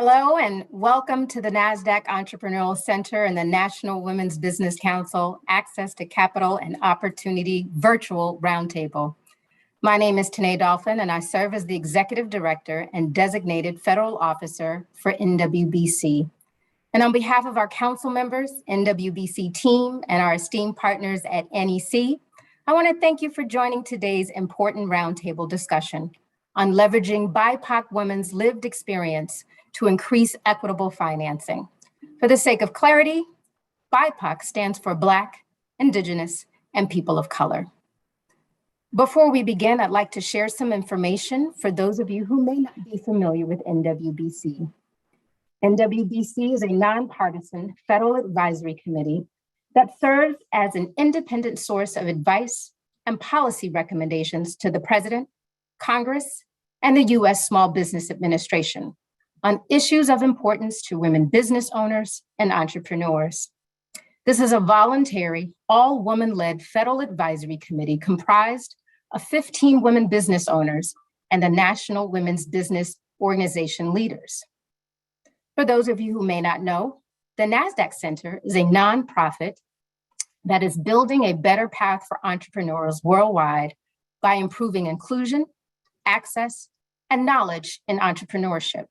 Hello and welcome to the Nasdaq Entrepreneurial Center and the National Women's Business Council Access to Capital and Opportunity Virtual Roundtable. My name is Tene Dolphin and I serve as the Executive Director and Designated Federal Officer for NWBC. And on behalf of our council members, NWBC team, and our esteemed partners at NEC, I want to thank you for joining today's important roundtable discussion on leveraging BIPOC women's lived experience to increase equitable financing. For the sake of clarity, BIPOC stands for Black, Indigenous, and People of Color. Before we begin, I'd like to share some information for those of you who may not be familiar with NWBC. NWBC is a nonpartisan federal advisory committee that serves as an independent source of advice and policy recommendations to the President, Congress, and the U.S. Small Business Administration on issues of importance to women business owners and entrepreneurs. This is a voluntary, all-woman-led federal advisory committee comprised of 15 women business owners and the National Women's Business Organization leaders. For those of you who may not know, the Nasdaq Center is a nonprofit that is building a better path for entrepreneurs worldwide by improving inclusion, access, and knowledge in entrepreneurship.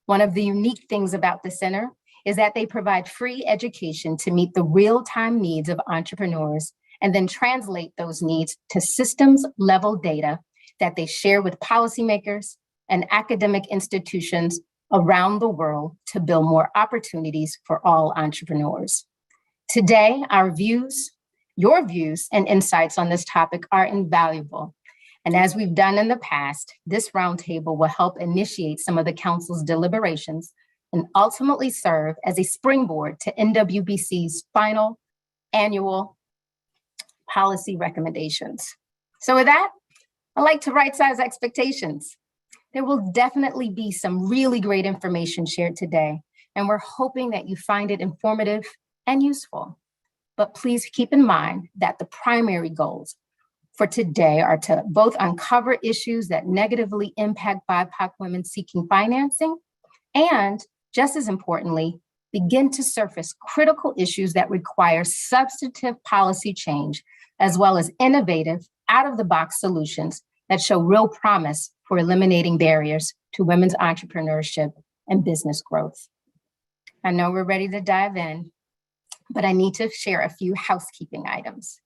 One of the unique things about the center is that they provide free education to meet the real-time needs of entrepreneurs and then translate those needs to systems-level data that they share with policymakers and academic institutions around the world to build more opportunities for all entrepreneurs. Today, our views, your views, and insights on this topic are invaluable. And as we've done in the past, this roundtable will help initiate some of the council's deliberations and ultimately serve as a springboard to NWBC's final annual policy recommendations. So with that, I'd like to right-size expectations. There will definitely be some really great information shared today, and we're hoping that you find it informative and useful. But please keep in mind that the primary goals for today are to both uncover issues that negatively impact BIPOC women seeking financing, and just as importantly, begin to surface critical issues that require substantive policy change, as well as innovative, out-of-the-box solutions that show real promise for eliminating barriers to women's entrepreneurship and business growth. I know we're ready to dive in, but I need to share a few housekeeping items.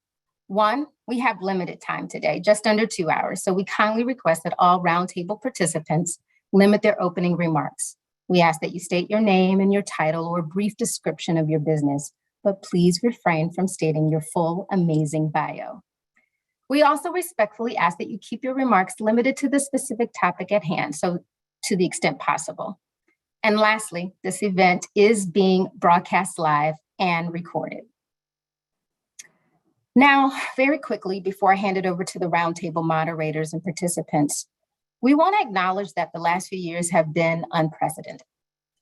One, we have limited time today, just under 2 hours, so we kindly request that all roundtable participants limit their opening remarks. We ask that you state your name and your title or a brief description of your business, but please refrain from stating your full amazing bio. We also respectfully ask that you keep your remarks limited to the specific topic at hand, so to the extent possible. And lastly, this event is being broadcast live and recorded. Now, very quickly, before I hand it over to the roundtable moderators and participants, we want to acknowledge that the last few years have been unprecedented.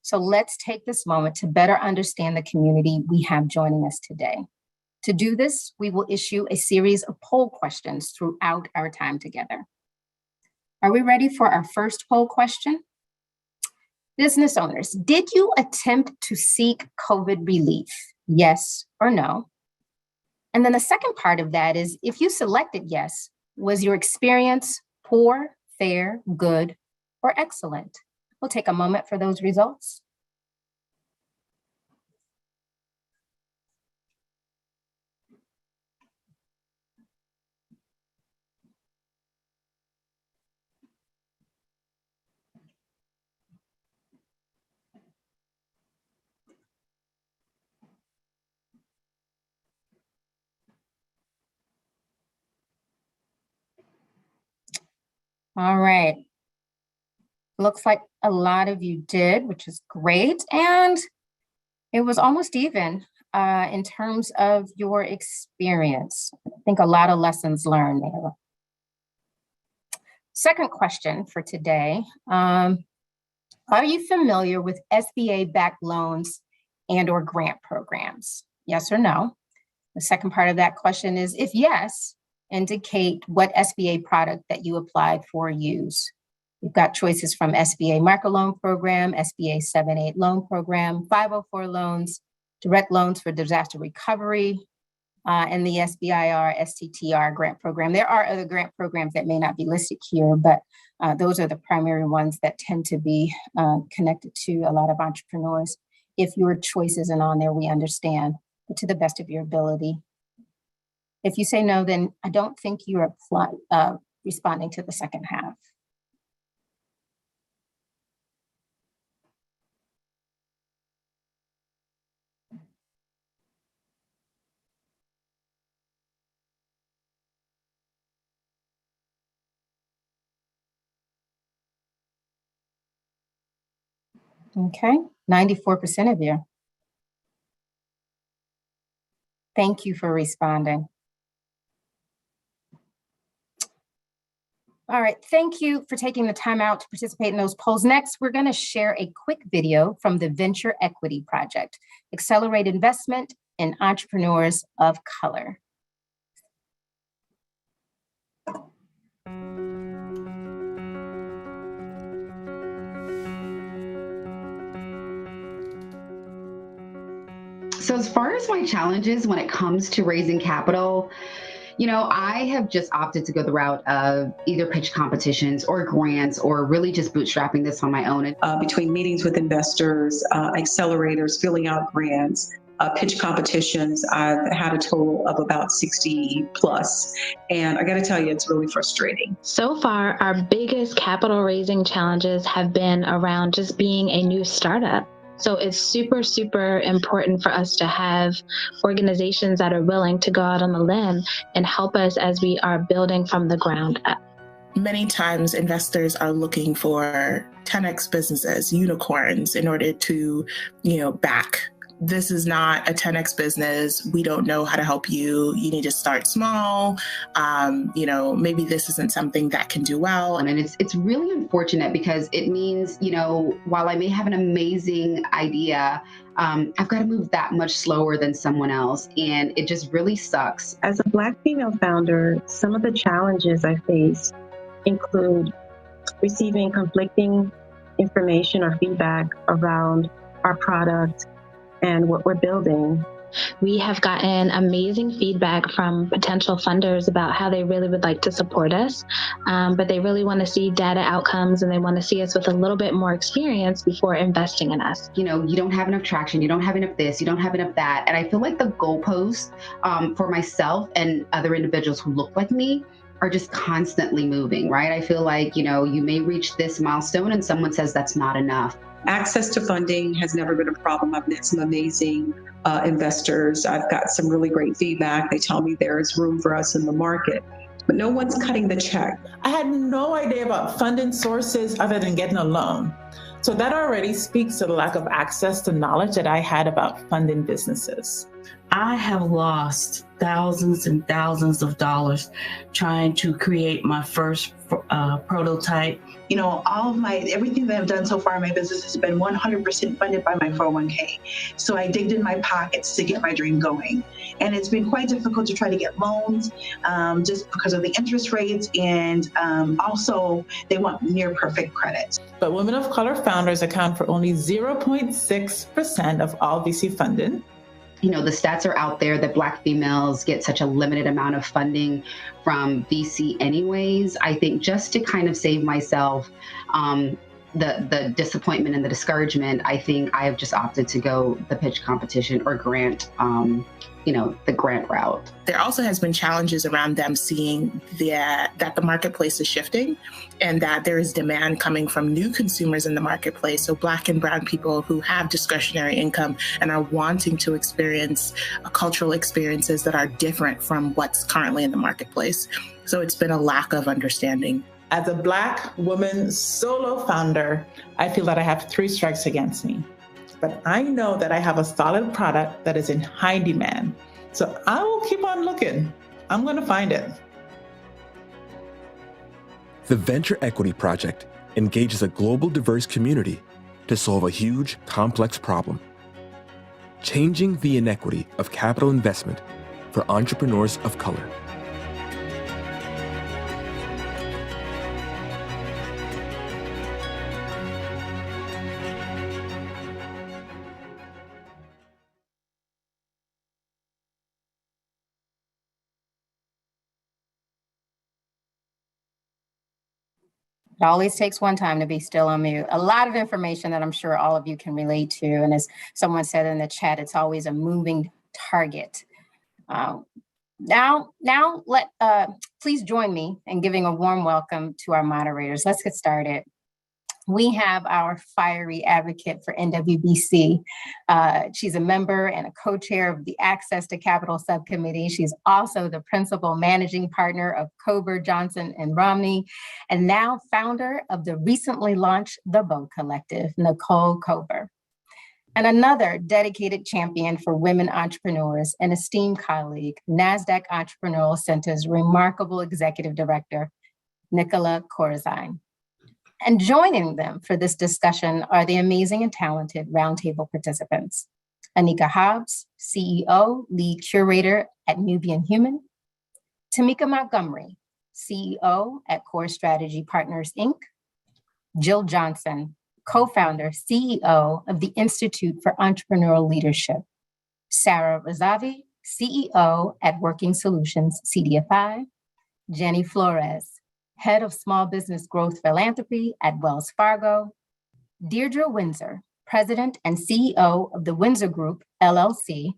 So let's take this moment to better understand the community we have joining us today. To do this, we will issue a series of poll questions throughout our time together. Are we ready for our first poll question? Business owners, did you attempt to seek COVID relief? Yes or no? And then the second part of that is, if you selected yes, was your experience poor, fair, good, or excellent? We'll take a moment for those results. All right. Looks like a lot of you did, which is great. And it was almost even in terms of your experience. I think a lot of lessons learned there. Second question for today. Are you familiar with SBA-backed loans and or grant programs? Yes or no? The second part of that question is, if yes, indicate what SBA product that you applied for or use. We've got choices from SBA microloan program, SBA 7(8) loan program, 504 loans, direct loans for disaster recovery, and the SBIR, STTR grant program. There are other grant programs that may not be listed here, but those are the primary ones that tend to be connected to a lot of entrepreneurs. If your choice isn't on there, we understand, but to the best of your ability. If you say no, then I don't think you're responding to the second half. Okay, 94% of you. Thank you for responding. All right, thank you for taking the time out to participate in those polls. Next, we're going to share a quick video from the Venture Equity Project, Accelerate Investment in Entrepreneurs of Color. So as far as my challenges when it comes to raising capital, I have just opted to go the route of either pitch competitions or grants or really just bootstrapping this on my own. Between meetings with investors, accelerators, filling out grants, pitch competitions, I've had a total of about 60 plus. And I got to tell you, it's really frustrating. So far, our biggest capital raising challenges have been around just being a new startup. So it's super, super important for us to have organizations that are willing to go out on the limb and help us as we are building from the ground up. Many times investors are looking for 10x businesses, unicorns, in order to, back. This is not a 10x business. We don't know how to help you. You need to start small. Maybe this isn't something that can do well. And it's really unfortunate because it means, while I may have an amazing idea, I've got to move that much slower than someone else. And it just really sucks. As a Black female founder, some of the challenges I face include receiving conflicting information or feedback around our product and what we're building. We have gotten amazing feedback from potential funders about how they really would like to support us, but they really want to see data outcomes and they want to see us with a little bit more experience before investing in us. You don't have enough traction, you don't have enough this, you don't have enough that. And I feel like the goalposts for myself and other individuals who look like me are just constantly moving, right? I feel like, you may reach this milestone and someone says that's not enough. Access to funding has never been a problem. I've met some amazing investors. I've got some really great feedback. They tell me there is room for us in the market, but no one's cutting the check. I had no idea about funding sources other than getting a loan. So that already speaks to the lack of access to knowledge that I had about funding businesses. I have lost thousands and thousands of dollars trying to create my first prototype. All of everything that I've done so far in my business has been 100% funded by my 401k. So I digged in my pockets to get my dream going. And it's been quite difficult to try to get loans just because of the interest rates. And also they want near perfect credit. But women of color founders account for only 0.6% of all VC funding. The stats are out there that Black females get such a limited amount of funding from VC anyways. I think just to kind of save myself the disappointment and the discouragement, I think I have just opted to go the pitch competition or grant, the grant route. There also has been challenges around them seeing that the marketplace is shifting and that there is demand coming from new consumers in the marketplace. So Black and brown people who have discretionary income and are wanting to experience cultural experiences that are different from what's currently in the marketplace. So it's been a lack of understanding. As a Black woman solo founder, I feel that I have 3 strikes against me. But I know that I have a solid product that is in high demand. So I will keep on looking. I'm going to find it. The Venture Equity Project engages a global diverse community to solve a huge, complex problem: changing the inequity of capital investment for entrepreneurs of color. It always takes one time to be still on mute. A lot of information that I'm sure all of you can relate to. And as someone said in the chat, it's always a moving target. Please join me in giving a warm welcome to our moderators. Let's get started. We have our fiery advocate for NWBC. She's a member and a co-chair of the Access to Capital Subcommittee. She's also the principal managing partner of Cober, Johnson & Romney, and now founder of the recently launched The Bow Collective, Nicole Cober. And another dedicated champion for women entrepreneurs and esteemed colleague, Nasdaq Entrepreneurial Center's remarkable executive director, Nicola Corzine. And joining them for this discussion are the amazing and talented Roundtable participants. Anika Hobbs, CEO, lead curator at Nubian Hueman. Tameka Montgomery, CEO at Core Strategy Partners, Inc. Jill Johnson, co-founder, CEO of the Institute for Entrepreneurial Leadership. Sara Razavi, CEO at Working Solutions, CDFI. Jenny Flores, Head of Small Business Growth Philanthropy at Wells Fargo. Diedre Windsor, President and CEO of the Windsor Group, LLC,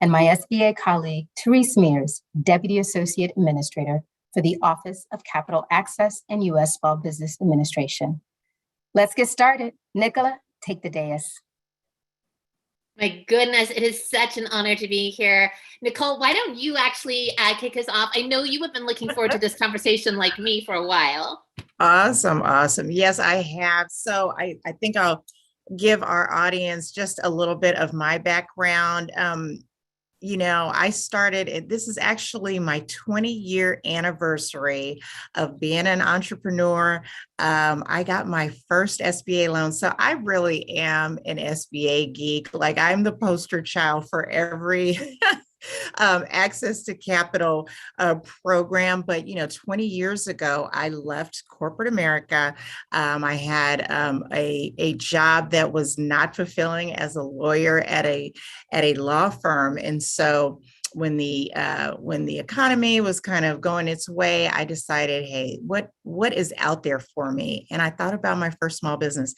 and my SBA colleague, Therese Meers, Deputy Associate Administrator for the Office of Capital Access and U.S. Small Business Administration. Let's get started. Nicola, take the dais. My goodness, it is such an honor to be here. Nicole, why don't you actually kick us off? I know you have been looking forward to this conversation like me for a while. Awesome. Yes, I have. So I think I'll give our audience just a little bit of my background. I started, this is actually my 20-year anniversary of being an entrepreneur. I got my first SBA loan. So I really am an SBA geek. Like, I'm the poster child for every access to capital program. But, 20 years ago, I left corporate America. I had a job that was not fulfilling as a lawyer at a law firm. And so when the economy was kind of going its way, I decided, hey, what is out there for me? And I thought about my first small business.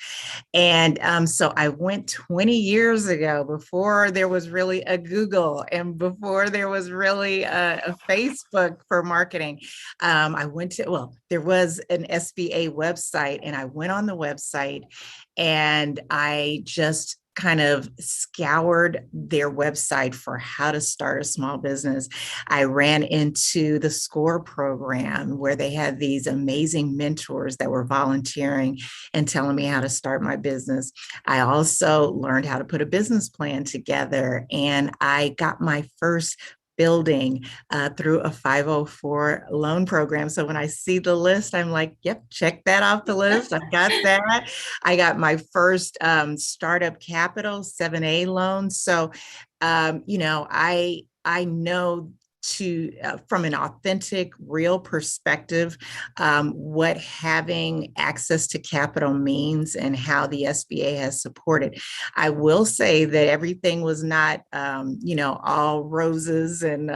And so I went 20 years ago, before there was really a Google and before there was really a Facebook for marketing. There was an SBA website, and I went on the website and I just kind of scoured their website for how to start a small business. I ran into the SCORE program, where they had these amazing mentors that were volunteering and telling me how to start my business. I also learned how to put a business plan together, and I got my first building through a 504 loan program. So when I see the list, I'm like, yep, check that off the list. I've got that. I got my first startup capital 7A loan. So, I know from an authentic, real perspective, what having access to capital means and how the SBA has supported. I will say that everything was not, all roses and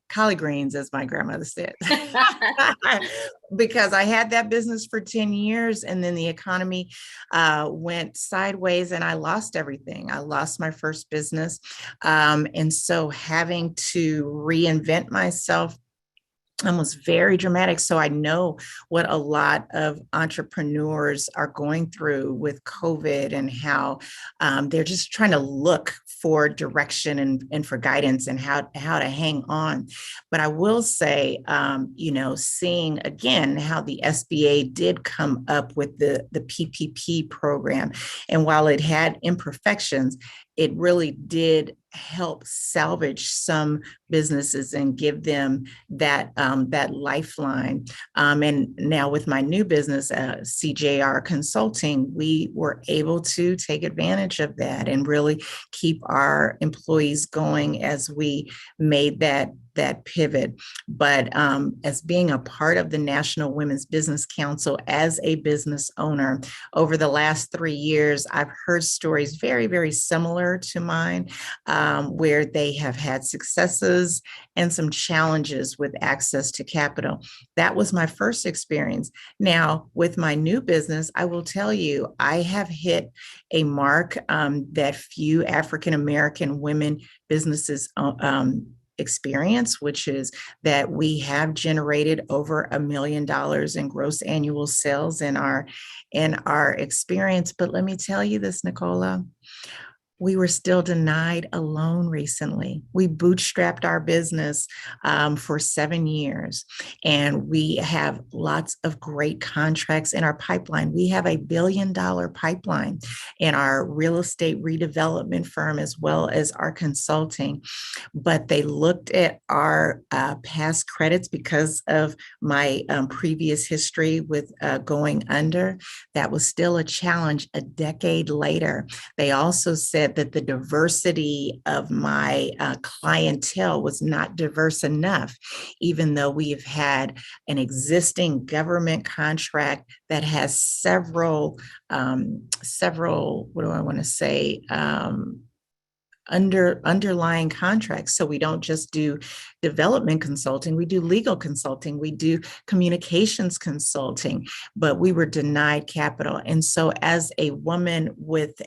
collard greens, as my grandmother said, because I had that business for 10 years and then the economy went sideways and I lost everything. I lost my first business. And so having to reinvent myself was very dramatic. So I know what a lot of entrepreneurs are going through with COVID and how they're just trying to look for direction and for guidance and how to hang on. But I will say, seeing again how the SBA did come up with the PPP program, and while it had imperfections, it really did help salvage some businesses and give them that lifeline. And now with my new business, CJR Consulting, we were able to take advantage of that and really keep our employees going as we made that that pivot. But as being a part of the National Women's Business Council as a business owner, over the last 3 years, I've heard stories very, very similar to mine, where they have had successes and some challenges with access to capital. That was my first experience. Now, with my new business, I will tell you, I have hit a mark that few African American women businesses experience, which is that we have generated over $1 million in gross annual sales in our experience. But let me tell you this, Nicola, we were still denied a loan recently. We bootstrapped our business for 7 years, and we have lots of great contracts in our pipeline. We have $1 billion pipeline in our real estate redevelopment firm, as well as our consulting. But they looked at our past credits because of my previous history with going under. That was still a challenge a decade later. They also said that the diversity of my clientele was not diverse enough, even though we've had an existing government contract that has several, what do I want to say, underlying contracts. So we don't just do development consulting, we do legal consulting, we do communications consulting, but we were denied capital. And so as a woman with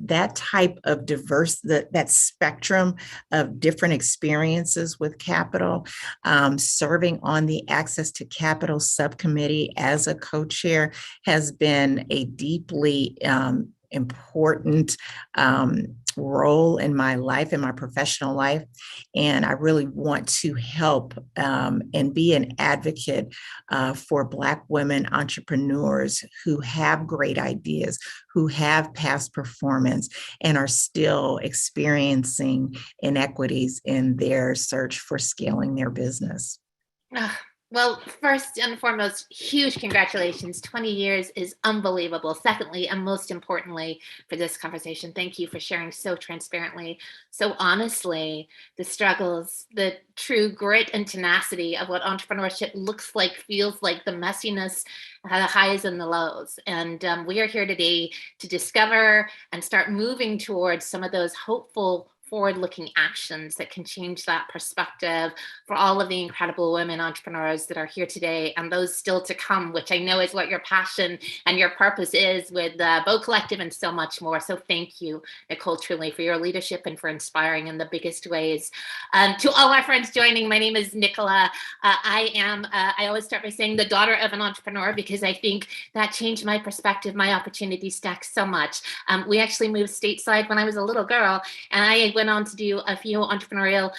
that type of diverse, that spectrum of different experiences with capital, serving on the Access to Capital Subcommittee as a co-chair has been a deeply important role in my life, in my professional life. And I really want to help and be an advocate for Black women entrepreneurs who have great ideas, who have past performance, and are still experiencing inequities in their search for scaling their business. Well, first and foremost, huge congratulations. 20 years is unbelievable. Secondly, and most importantly for this conversation, thank you for sharing so transparently, so honestly, the struggles, the true grit and tenacity of what entrepreneurship looks like, feels like, the messiness, the highs and the lows. And we are here today to discover and start moving towards some of those hopeful, forward-looking actions that can change that perspective for all of the incredible women entrepreneurs that are here today and those still to come, which I know is what your passion and your purpose is with Bow Collective and so much more. So thank you, Nicole, truly, for your leadership and for inspiring in the biggest ways. To all our friends joining, my name is Nicola. I always start by saying the daughter of an entrepreneur, because I think that changed my perspective, my opportunity stack so much. We actually moved stateside when I was a little girl, and I went on to do a few entrepreneurial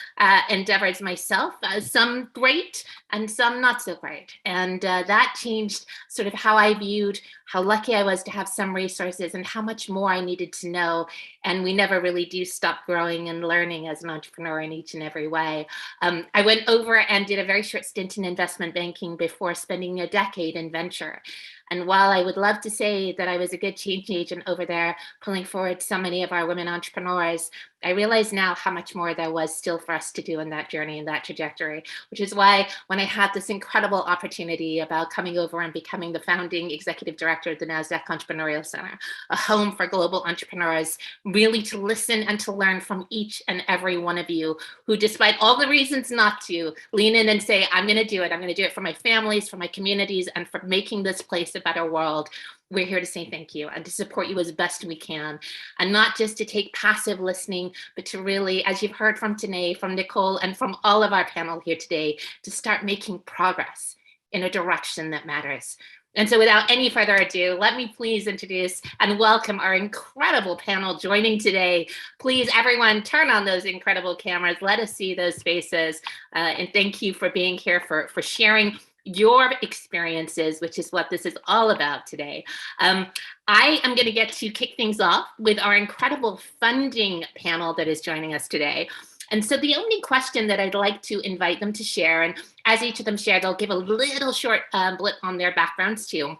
endeavors myself, some great and some not so great. And that changed sort of how I viewed how lucky I was to have some resources and how much more I needed to know. And we never really do stop growing and learning as an entrepreneur in each and every way. I went over and did a very short stint in investment banking before spending a decade in venture. And while I would love to say that I was a good change agent over there, pulling forward so many of our women entrepreneurs, I realize now how much more there was still for us to do in that journey and that trajectory, which is why when I had this incredible opportunity about coming over and becoming the founding executive director of the Nasdaq Entrepreneurial Center, a home for global entrepreneurs, really to listen and to learn from each and every one of you who, despite all the reasons not to, lean in and say, I'm going to do it. I'm going to do it for my families, for my communities, and for making this place a better world. We're here to say thank you and to support you as best we can, and not just to take passive listening, but to really, as you've heard from Tene, from Nicole, and from all of our panel here today, to start making progress in a direction that matters. And so without any further ado, let me please introduce and welcome our incredible panel joining today. Please, everyone, turn on those incredible cameras. Let us see those faces. And thank you for being here, for sharing your experiences, which is what this is all about today. I am going to get to kick things off with our incredible funding panel that is joining us today. And so the only question that I'd like to invite them to share, and as each of them share, they'll give a little short blip on their backgrounds too,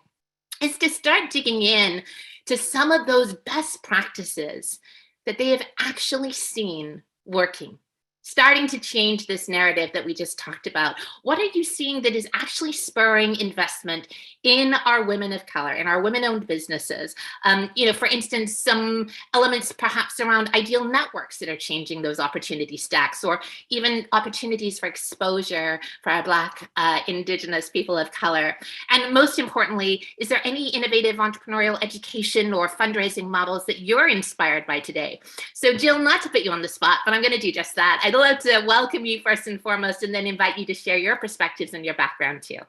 is to start digging in to some of those best practices that they have actually seen working. starting to change this narrative that we just talked about? What are you seeing that is actually spurring investment in our women of color, in our women-owned businesses? For instance, some elements perhaps around ideal networks that are changing those opportunity stacks, or even opportunities for exposure for our Black, Indigenous people of color. And most importantly, is there any innovative entrepreneurial education or fundraising models that you're inspired by today? So Jill, not to put you on the spot, but I'm going to do just that. I'd love to welcome you first and foremost, and then invite you to share your perspectives and your background too.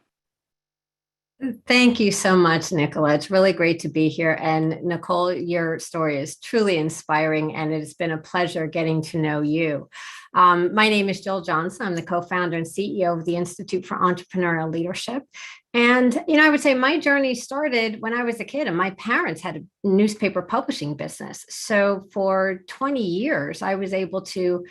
Thank you so much, Nicola. It's really great to be here. And Nicole, your story is truly inspiring, and it's been a pleasure getting to know you. My name is Jill Johnson. I'm the co-founder and CEO of the Institute for Entrepreneurial Leadership. And, I would say my journey started when I was a kid, and my parents had a newspaper publishing business. So for 20 years, I was able to,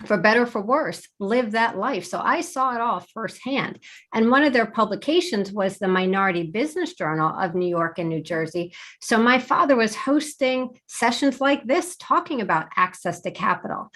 for better or for worse, live that life. So I saw it all firsthand. And one of their publications was the Minority Business Journal of New York and New Jersey. So my father was hosting sessions like this, talking about access to capital.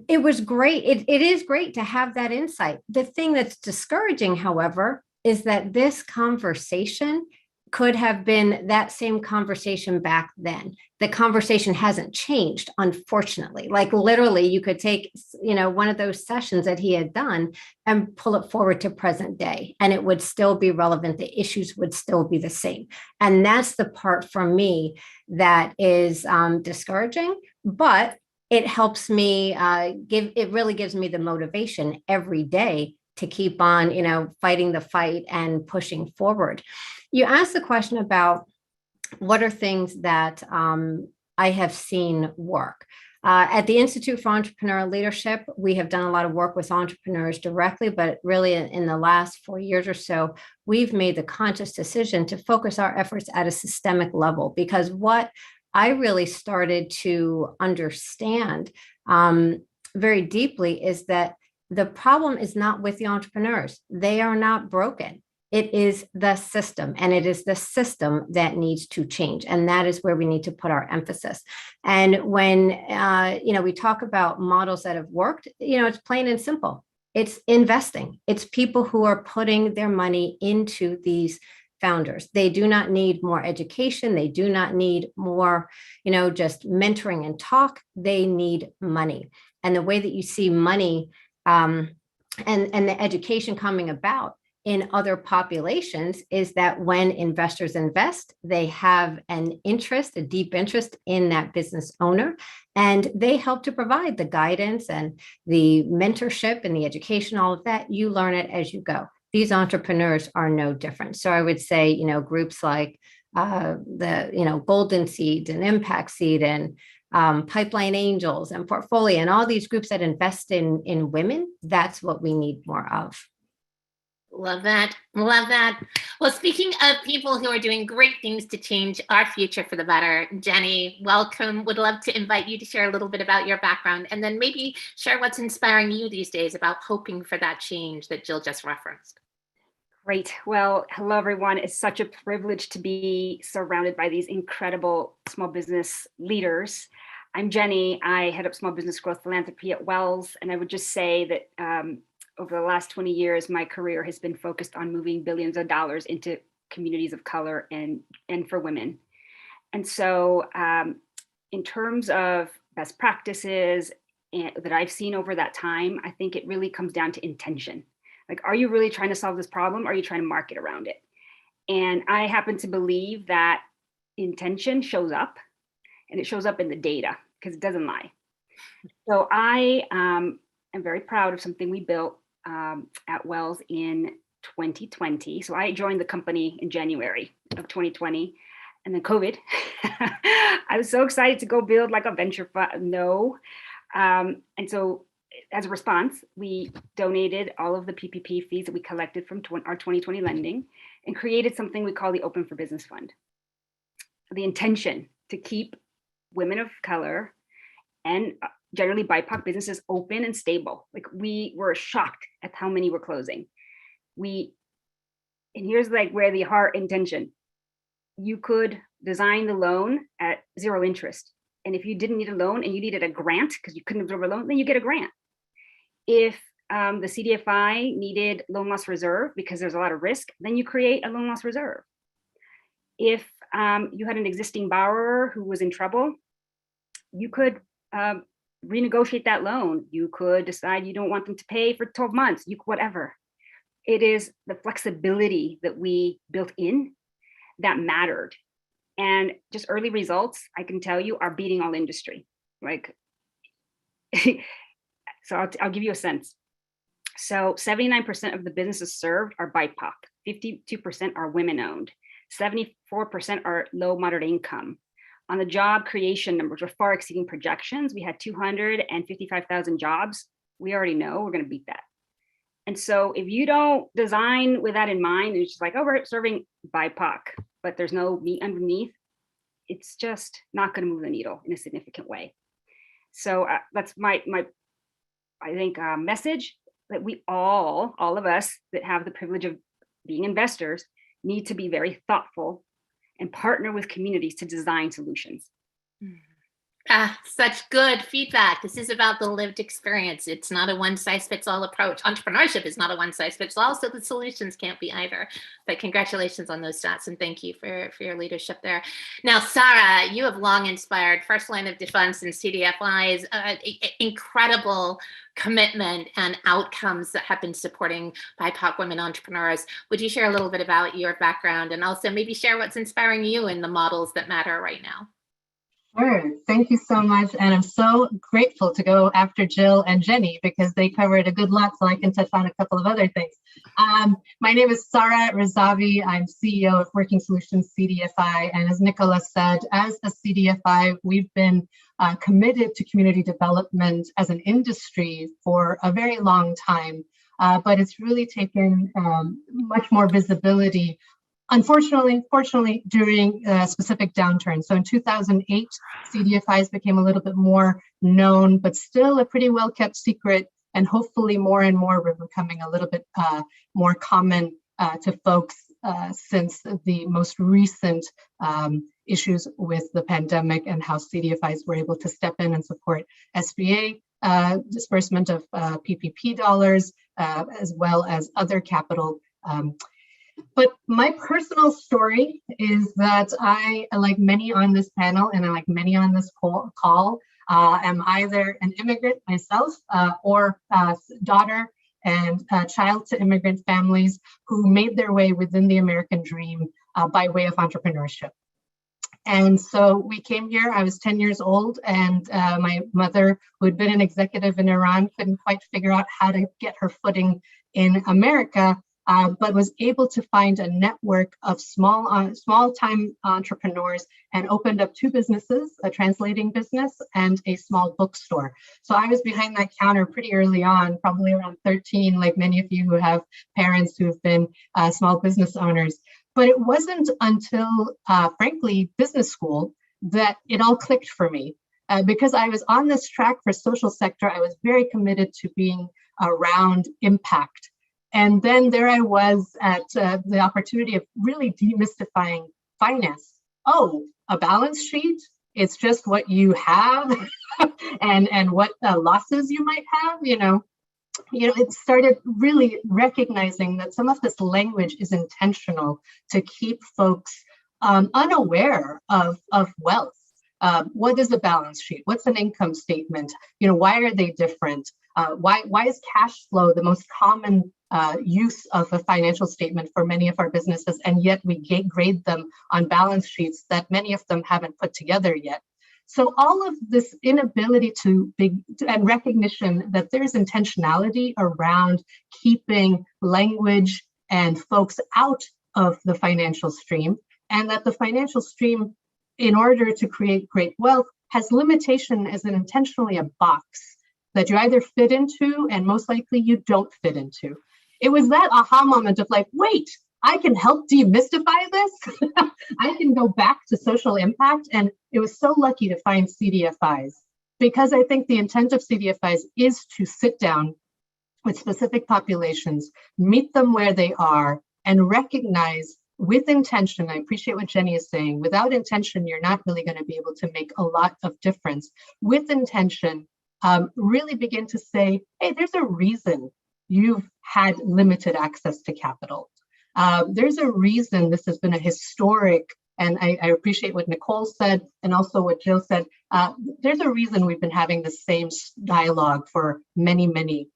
It was great. It is great to have that insight. The thing that's discouraging, however, is that this conversation could have been that same conversation back then. The conversation hasn't changed, unfortunately. Like literally, you could take, one of those sessions that he had done and pull it forward to present day, and it would still be relevant. The issues would still be the same. And that's the part for me that is discouraging, but it helps me it really gives me the motivation every day to keep on, fighting the fight and pushing forward. You asked the question about what are things that I have seen work. At the Institute for Entrepreneurial Leadership, we have done a lot of work with entrepreneurs directly, but really in the last 4 years or so, we've made the conscious decision to focus our efforts at a systemic level, because what I really started to understand very deeply is that the problem is not with the entrepreneurs. They are not broken. It is the system, and it is the system that needs to change. And that is where we need to put our emphasis. And when, we talk about models that have worked, it's plain and simple. It's investing. It's people who are putting their money into these founders. They do not need more education. They do not need more, just mentoring and talk. They need money. And the way that you see money and the education coming about in other populations is that when investors invest, they have an interest, a deep interest in that business owner, and they help to provide the guidance and the mentorship and the education, all of that. You learn it as you go. These entrepreneurs are no different. So I would say, groups like the, Golden Seed and Impact Seed and Pipeline Angels and Portfolio and all these groups that invest in women, that's what we need more of. Love that. Love that. Well, speaking of people who are doing great things to change our future for the better, Jenny, welcome. Would love to invite you to share a little bit about your background, and then maybe share what's inspiring you these days about hoping for that change that Jill just referenced. Great. Well, hello, everyone. It's such a privilege to be surrounded by these incredible small business leaders. I'm Jenny. I head up small business growth philanthropy at Wells, and I would just say that over the last 20 years, my career has been focused on moving billions of dollars into communities of color and for women. And so in terms of best practices that I've seen over that time, I think it really comes down to intention. Like, are you really trying to solve this problem? Or are you trying to market around it? And I happen to believe that intention shows up, and it shows up in the data because it doesn't lie. So I am very proud of something we built at Wells in 2020. So I joined the company in January of 2020, and then COVID. I was so excited to go build like a venture fund. And so as a response, we donated all of the PPP fees that we collected from our 2020 lending and created something we call the Open for Business Fund. The intention to keep women of color and generally BIPOC businesses open and stable. Like, we were shocked at how many were closing. And here's like where the heart intention. You could design the loan at 0 interest. And if you didn't need a loan and you needed a grant because you couldn't absorb a loan, then you get a grant. If the CDFI needed loan loss reserve because there's a lot of risk, then you create a loan loss reserve. If you had an existing borrower who was in trouble, you could renegotiate that loan. You could decide you don't want them to pay for 12 months, whatever. It is the flexibility that we built in that mattered. And just early results, I can tell you, are beating all industry. Like, so I'll give you a sense. So 79% of the businesses served are BIPOC, 52% are women owned, 74% are low moderate income. On the job creation numbers, we're far exceeding projections. We had 255,000 jobs. We already know we're going to beat that. And so if you don't design with that in mind, it's just like, oh, we're serving BIPOC, but there's no meat underneath, it's just not going to move the needle in a significant way. So that's my I think, message that we all of us that have the privilege of being investors need to be very thoughtful and partner with communities to design solutions. Such good feedback. This is about the lived experience. It's not a one-size-fits-all approach. Entrepreneurship is not a one-size-fits-all, so the solutions can't be either. But congratulations on those stats, and thank you for your leadership there. Now, Sara, you have long inspired first line of defense and CDFI's incredible commitment and outcomes that have been supporting BIPOC women entrepreneurs. Would you share a little bit about your background and also maybe share what's inspiring you in the models that matter right now? Sure. Thank you so much. And I'm so grateful to go after Jill and Jenny because they covered a good lot, so I can touch on a couple of other things. My name is Sara Razavi. I'm CEO of Working Solutions CDFI. And as Nicola said, as a CDFI, we've been committed to community development as an industry for a very long time, but it's really taken much more visibility fortunately, during a specific downturn. So in 2008, CDFIs became a little bit more known, but still a pretty well-kept secret. And hopefully more and more, we're becoming a little bit more common to folks since the most recent issues with the pandemic and how CDFIs were able to step in and support SBA disbursement of PPP dollars, as well as other capital. But my personal story is that I, like many on this panel and like many on this call, am either an immigrant myself or daughter and child to immigrant families who made their way within the American dream by way of entrepreneurship. And so we came here, I was 10 years old, and my mother, who had been an executive in Iran, couldn't quite figure out how to get her footing in America. But was able to find a network of small-time entrepreneurs and opened up two businesses, a translating business and a small bookstore. So I was behind that counter pretty early on, probably around 13, like many of you who have parents who have been small business owners. But it wasn't until, frankly, business school that it all clicked for me. Because I was on this track for social sector, I was very committed to being around impact. And then there I was at the opportunity of really demystifying finance. Oh, a balance sheet? It's just what you have and what losses you might have, it started really recognizing that some of this language is intentional to keep folks unaware of wealth. What is a balance sheet? What's an income statement? Why are they different? Why is cash flow the most common use of a financial statement for many of our businesses, and yet we grade them on balance sheets that many of them haven't put together yet? So all of this inability and recognition that there's intentionality around keeping language and folks out of the financial stream, and that the financial stream, in order to create great wealth, has limitation as an intentionally a box that you either fit into and most likely you don't fit into. It was that aha moment of like, wait, I can help demystify this. I can go back to social impact. And it was so lucky to find CDFIs, because I think the intent of CDFIs is to sit down with specific populations, meet them where they are, and recognize with intention, I appreciate what Jenny is saying. Without intention, you're not really going to be able to make a lot of difference. With intention, really begin to say, hey, there's a reason you've had limited access to capital. There's a reason this has been a historic, and I appreciate what Nicole said and also what Jill said. There's a reason we've been having the same dialogue for many, many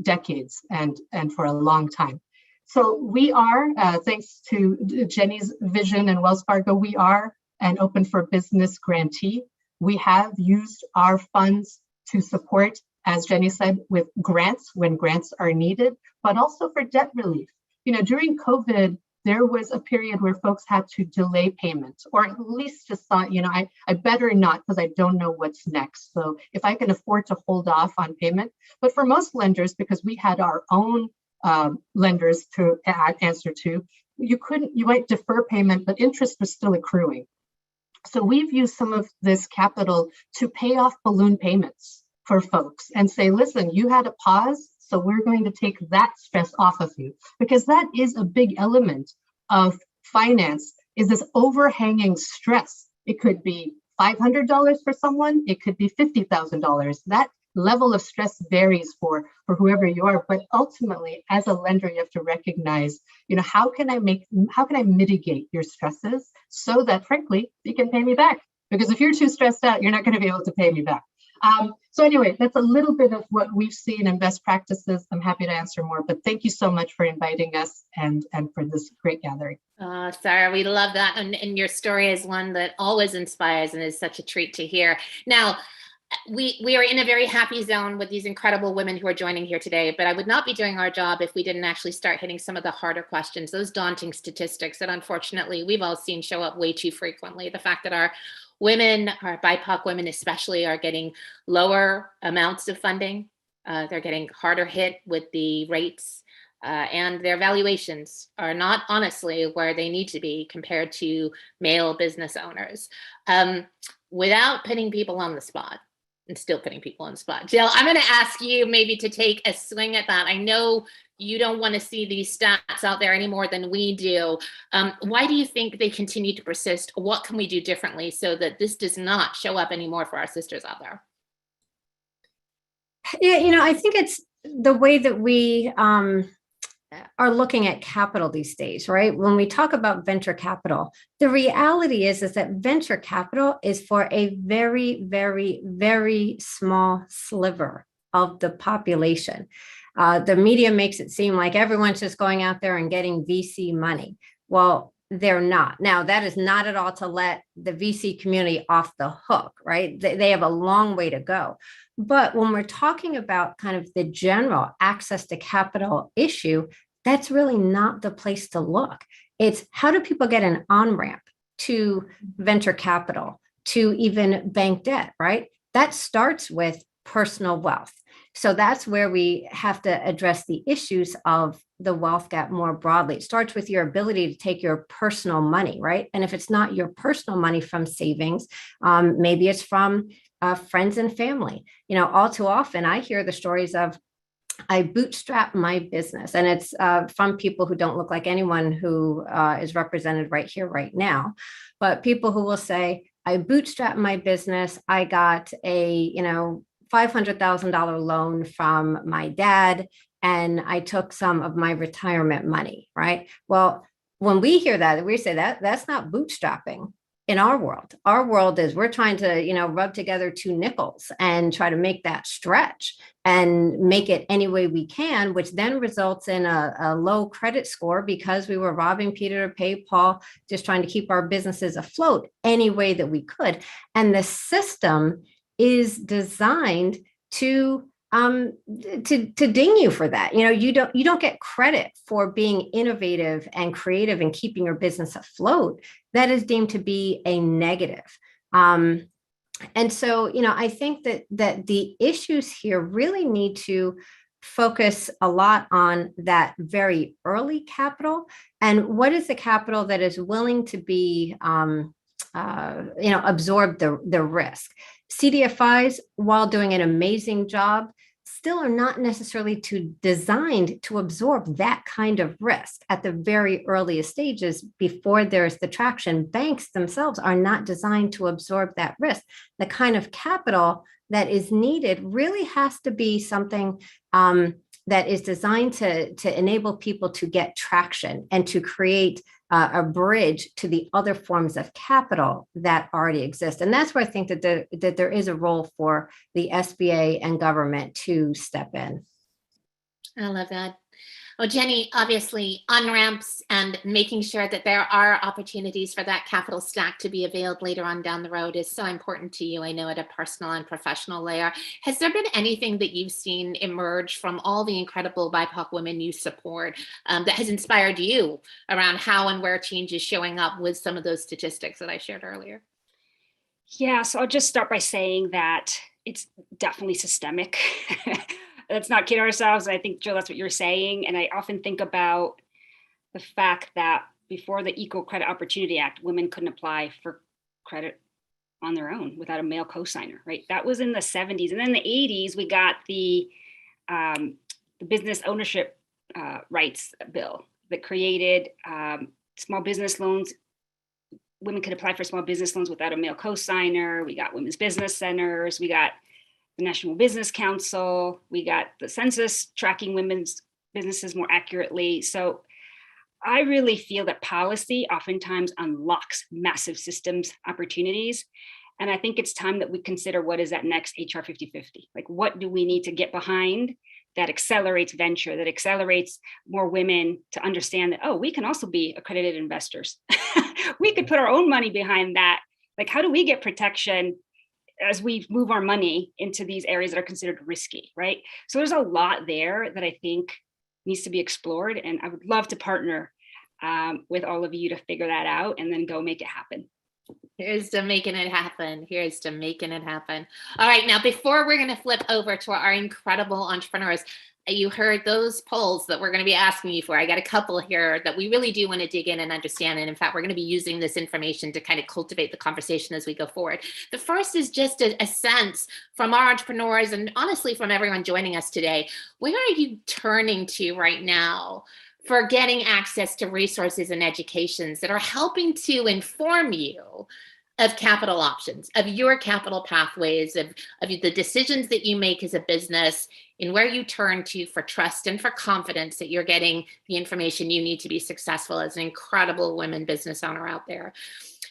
decades and for a long time. So we are, thanks to Jenny's vision and Wells Fargo, we are an open for business grantee. We have used our funds to support, as Jenny said, with grants when grants are needed, but also for debt relief. You know, during COVID, there was a period where folks had to delay payments, or at least just thought, you know, I better not because I don't know what's next. So if I can afford to hold off on payment, but for most lenders, because we had our own lenders to answer to, you might defer payment, but interest was still accruing. So we've used some of this capital to pay off balloon payments for folks and say, listen, you had a pause, so we're going to take that stress off of you, because that is a big element of finance, is this overhanging stress. It could be $500 for someone, it could be $50,000. That level of stress varies for whoever you are, but ultimately, as a lender, you have to recognize, you know, how can I mitigate your stresses so that, frankly, you can pay me back? Because if you're too stressed out, you're not going to be able to pay me back. So anyway, that's a little bit of what we've seen in best practices. I'm happy to answer more, but thank you so much for inviting us and for this great gathering. Sara, we love that. And your story is one that always inspires and is such a treat to hear. Now, we are in a very happy zone with these incredible women who are joining here today, but I would not be doing our job if we didn't actually start hitting some of the harder questions, those daunting statistics that unfortunately we've all seen show up way too frequently. The fact that our women, our BIPOC women especially, are getting lower amounts of funding. They're getting harder hit with the rates, and their valuations are not honestly where they need to be compared to male business owners. Without putting people on the spot, and still putting people on the spot, Jill, I'm going to ask you maybe to take a swing at that. I know you don't want to see these stats out there any more than we do. Why do you think they continue to persist? What can we do differently so that this does not show up anymore for our sisters out there? Yeah, you know, I think it's the way that we are looking at capital these days, right? When we talk about venture capital, the reality is that venture capital is for a very, very, very small sliver of the population. The media makes it seem like everyone's just going out there and getting VC money. Well, they're not. Now, that is not at all to let the VC community off the hook, right? They have a long way to go. But when we're talking about kind of the general access to capital issue, that's really not the place to look. It's how do people get an on-ramp to venture capital, to even bank debt, right? That starts with personal wealth. So that's where we have to address the issues of the wealth gap more broadly. It starts with your ability to take your personal money, right? And if it's not your personal money from savings, maybe it's from friends and family. You know, all too often I hear the stories of, I bootstrap my business, and it's from people who don't look like anyone who is represented right here, right now. But people who will say, I bootstrap my business. I got a, $500,000 loan from my dad, and I took some of my retirement money, right? Well, when we hear that, we say that's not bootstrapping. In our world is we're trying to, rub together two nickels and try to make that stretch and make it any way we can, which then results in a low credit score because we were robbing Peter to pay Paul, just trying to keep our businesses afloat any way that we could. And the system is designed to ding you for that. You don't get credit for being innovative and creative and keeping your business afloat. That is deemed to be a negative. And so, I think that the issues here really need to focus a lot on that very early capital and what is the capital that is willing to be, absorb the risk. CDFIs, while doing an amazing job, still are not necessarily designed to absorb that kind of risk at the very earliest stages before there's the traction. Banks themselves are not designed to absorb that risk. The kind of capital that is needed really has to be something that is designed to enable people to get traction and to create a bridge to the other forms of capital that already exist. And that's where I think that there is a role for the SBA and government to step in. I love that. Well, Jenny, obviously on-ramps and making sure that there are opportunities for that capital stack to be availed later on down the road is so important to you, I know, at a personal and professional layer. Has there been anything that you've seen emerge from all the incredible BIPOC women you support that has inspired you around how and where change is showing up with some of those statistics that I shared earlier? Yeah, so I'll just start by saying that it's definitely systemic. Let's not kid ourselves. I think, Jill, that's what you're saying. And I often think about the fact that before the Equal Credit Opportunity Act, women couldn't apply for credit on their own without a male cosigner, right? That was in the 70s. And then in the 80s, we got the business ownership rights bill that created small business loans. Women could apply for small business loans without a male cosigner. We got women's business centers. We got the National Business Council. We got the census tracking women's businesses more accurately. So I really feel that policy oftentimes unlocks massive systems opportunities. And I think it's time that we consider what is that next HR 50/50? Like, what do we need to get behind that accelerates venture, that accelerates more women to understand that, oh, we can also be accredited investors. We could put our own money behind that. Like, how do we get protection as we move our money into these areas that are considered risky, right? So there's a lot there that I think needs to be explored. And I would love to partner with all of you to figure that out and then go make it happen. Here's to making it happen. Here's to making it happen. All right, now before we're going to flip over to our incredible entrepreneurs, you heard those polls that we're going to be asking you for. I got a couple here that we really do want to dig in and understand. And in fact, we're going to be using this information to kind of cultivate the conversation as we go forward. The first is just a sense from our entrepreneurs and honestly from everyone joining us today. Where are you turning to right now for getting access to resources and educations that are helping to inform you of capital options, of your capital pathways, of the decisions that you make as a business, and where you turn to for trust and for confidence that you're getting the information you need to be successful as an incredible women business owner out there.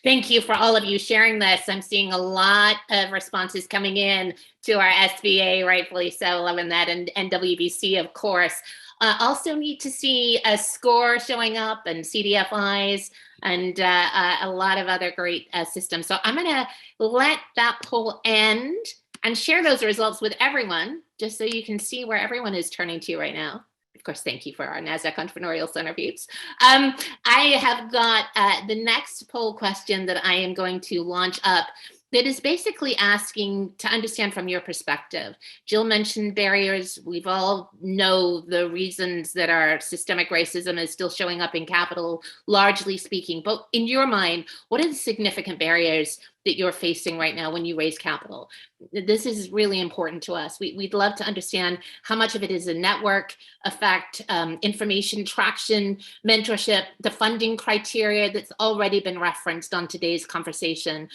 Thank you for all of you sharing this. I'm seeing a lot of responses coming in to our SBA, rightfully so, loving that, and NWBC, of course. Also need to see a score showing up and CDFIs and a lot of other great systems. So I'm going to let that poll end and share those results with everyone, just so you can see where everyone is turning to right now. Of course, thank you for our Nasdaq Entrepreneurial Center peeps. I have got the next poll question that I am going to launch up that is basically asking to understand from your perspective. Jill mentioned barriers. We've all know the reasons that our systemic racism is still showing up in capital, largely speaking. But in your mind, what are the significant barriers that you're facing right now when you raise capital? This is really important to us. We'd love to understand how much of it is a network effect, information traction, mentorship, the funding criteria that's already been referenced on today's conversation.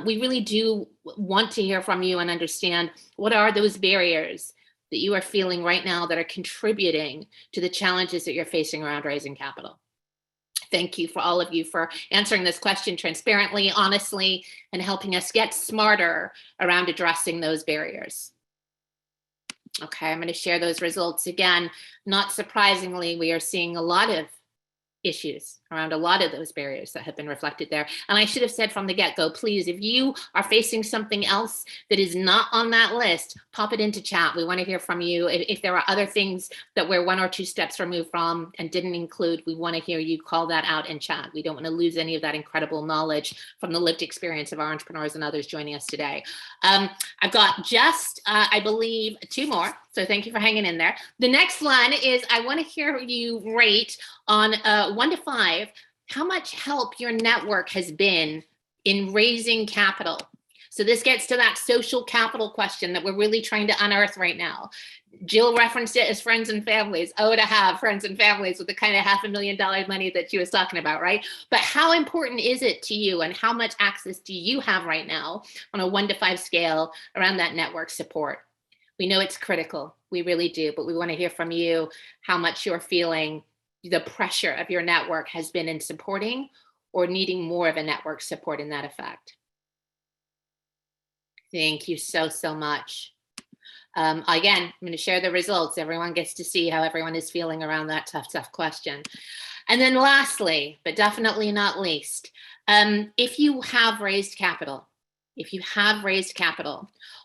We really do want to hear from you and understand what are those barriers that you are feeling right now that are contributing to the challenges that you're facing around raising capital. Thank you for all of you for answering this question transparently, honestly, and helping us get smarter around addressing those barriers. Okay, I'm going to share those results again. Not surprisingly, we are seeing a lot of issues around a lot of those barriers that have been reflected there. And I should have said from the get-go, please, if you are facing something else that is not on that list, pop it into chat. We want to hear from you. If there are other things that we're 1 or 2 steps removed from and didn't include, we want to hear you call that out in chat. We don't want to lose any of that incredible knowledge from the lived experience of our entrepreneurs and others joining us today. I've got just, I believe, 2 more. So thank you for hanging in there. The next one is I want to hear you rate on 1 to 5 how much help your network has been in raising capital. So this gets to that social capital question that we're really trying to unearth right now. Jill referenced it as friends and families. Oh, to have friends and families with the kind of $500,000 money that she was talking about, right? But how important is it to you, and how much access do you have right now on a 1 to 5 scale around that network support? We know it's critical. We really do, but we want to hear from you how much you're feeling the pressure of your network has been in supporting or needing more of a network support in that effect. Thank you so, so much. Again, I'm going to share the results. Everyone gets to see how everyone is feeling around that tough question. And then lastly, but definitely not least, if you have raised capital,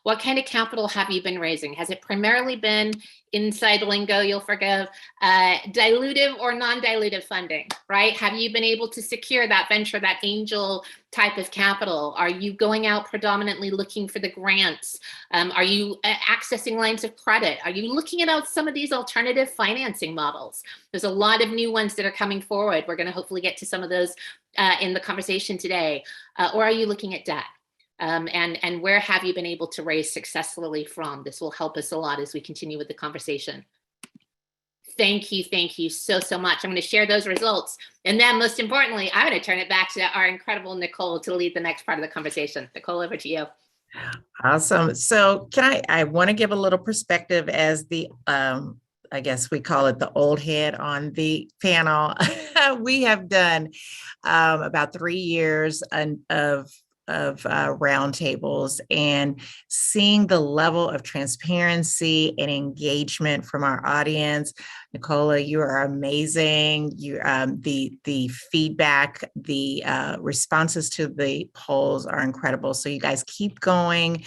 what kind of capital have you been raising? Has it primarily been, inside lingo, you'll forgive, dilutive or non-dilutive funding, right? Have you been able to secure that venture, that angel type of capital? Are you going out predominantly looking for the grants? Are you accessing lines of credit? Are you looking at some of these alternative financing models? There's a lot of new ones that are coming forward. We're going to hopefully get to some of those in the conversation today. Or are you looking at debt? And where have you been able to raise successfully from? This will help us a lot as we continue with the conversation. Thank you so, so much. I'm going to share those results. And then most importantly, I'm going to turn it back to our incredible Nicola to lead the next part of the conversation. Nicola, over to you. Awesome. So I want to give a little perspective as the, I guess we call it the old head on the panel. We have done about 3 years of roundtables, and seeing the level of transparency and engagement from our audience. Nicola, you are amazing. You, the feedback, the responses to the polls are incredible. So you guys keep going,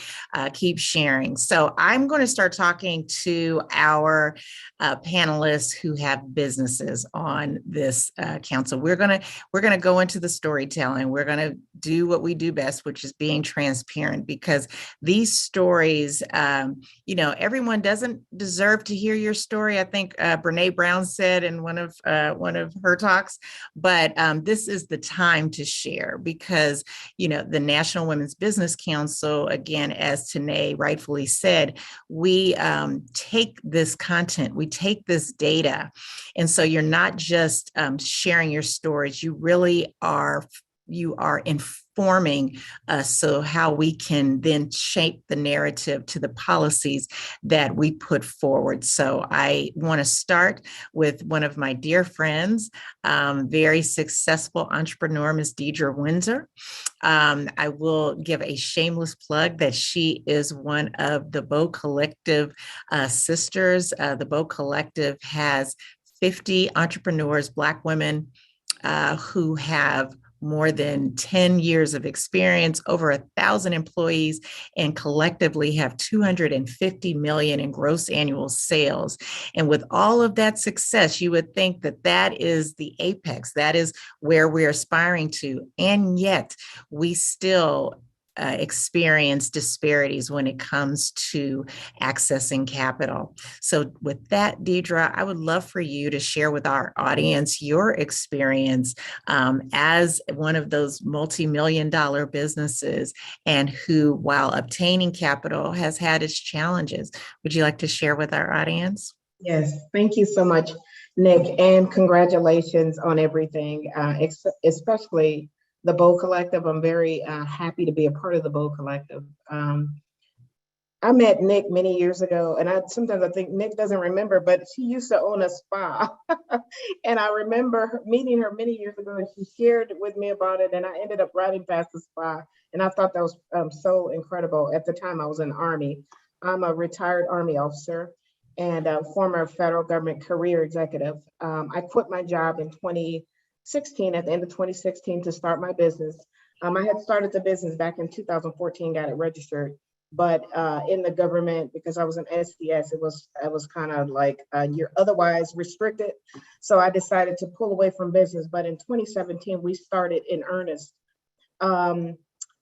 keep sharing. So I'm going to start talking to our panelists who have businesses on this council. We're gonna go into the storytelling. We're gonna do what we do best, which is being transparent, because these stories, everyone doesn't deserve to hear your story. I think Brene Brown said in one of her talks, but this is the time to share, because the National Women's Business Council, again, as Tene rightfully said, we take this content, we take this data, and so you're not just sharing your stories, you really are informing us, so how we can then shape the narrative to the policies that we put forward. So I want to start with one of my dear friends, very successful entrepreneur, Ms. Diedre Windsor. I will give a shameless plug that she is one of the Bow Collective sisters. The Bow Collective has 50 entrepreneurs, Black women, who have more than 10 years of experience, over 1,000 employees, and collectively have 250 million in gross annual sales. And with all of that success, you would think that that is the apex, that is where we're aspiring to. And yet we still experience disparities when it comes to accessing capital. So with that, Diedre, I would love for you to share with our audience your experience as one of those multi-million-dollar businesses, and who, while obtaining capital, has had its challenges. Would you like to share with our audience? Yes, thank you so much, Nick, and congratulations on everything, especially the Bow Collective. I'm very happy to be a part of the Bow Collective. I met Nick many years ago, and sometimes I think Nick doesn't remember, but she used to own a spa. And I remember meeting her many years ago, and she shared with me about it, and I ended up riding past the spa, and I thought that was so incredible. At the time, I was in the Army. I'm a retired Army officer and a former federal government career executive. I quit my job in 2016, at the end of 2016, to start my business. I had started the business back in 2014, got it registered, but in the government, because I was an SDS, it was kind of like you're otherwise restricted. So I decided to pull away from business. But in 2017, we started in earnest.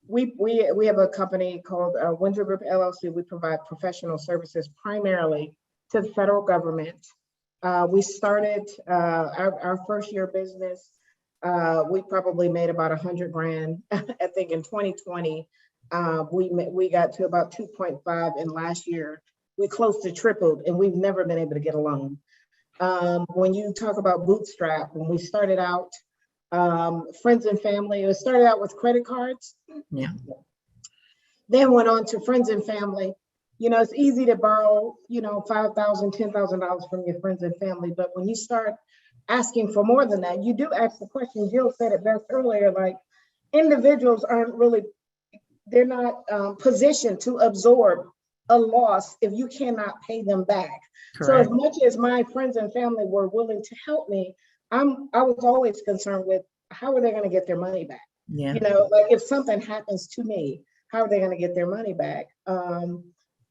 We have a company called Windsor Group LLC. We provide professional services primarily to the federal government. We started our first year business. We probably made about 100 grand, I think, in 2020. We got to about 2.5, and last year we close to tripled, and we've never been able to get a loan. When you talk about bootstrap, when we started out, friends and family, it started out with credit cards. Yeah. Then went on to friends and family. You know, it's easy to borrow, you know, $5,000, $10,000 from your friends and family. But when you start asking for more than that, you do ask the question. Jill said it best earlier, like individuals aren't really, they're not positioned to absorb a loss if you cannot pay them back. Correct. So as much as my friends and family were willing to help me, I was always concerned with how are they going to get their money back? Yeah. You know, like if something happens to me, how are they going to get their money back?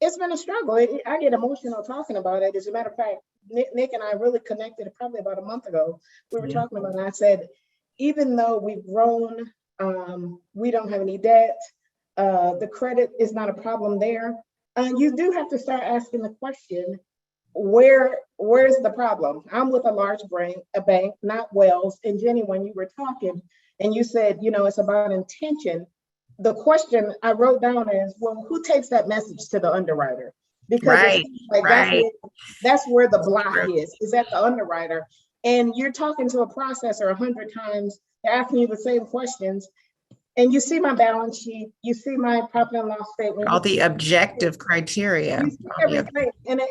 It's been a struggle. I get emotional talking about it. As a matter of fact, Nick and I really connected probably about a month ago. We were talking about it, and I said, even though we've grown, we don't have any debt, the credit is not a problem there. You do have to start asking the question, where's the problem? I'm with a large bank, not Wells. And Jenny, when you were talking and you said, you know, it's about intention, the question I wrote down is, well, who takes that message to the underwriter? Because that's where the block is at the underwriter. And you're talking to a processor 100 times, they're asking you the same questions. And you see my balance sheet, you see my profit and loss statement. All the objective criteria. You see everything. And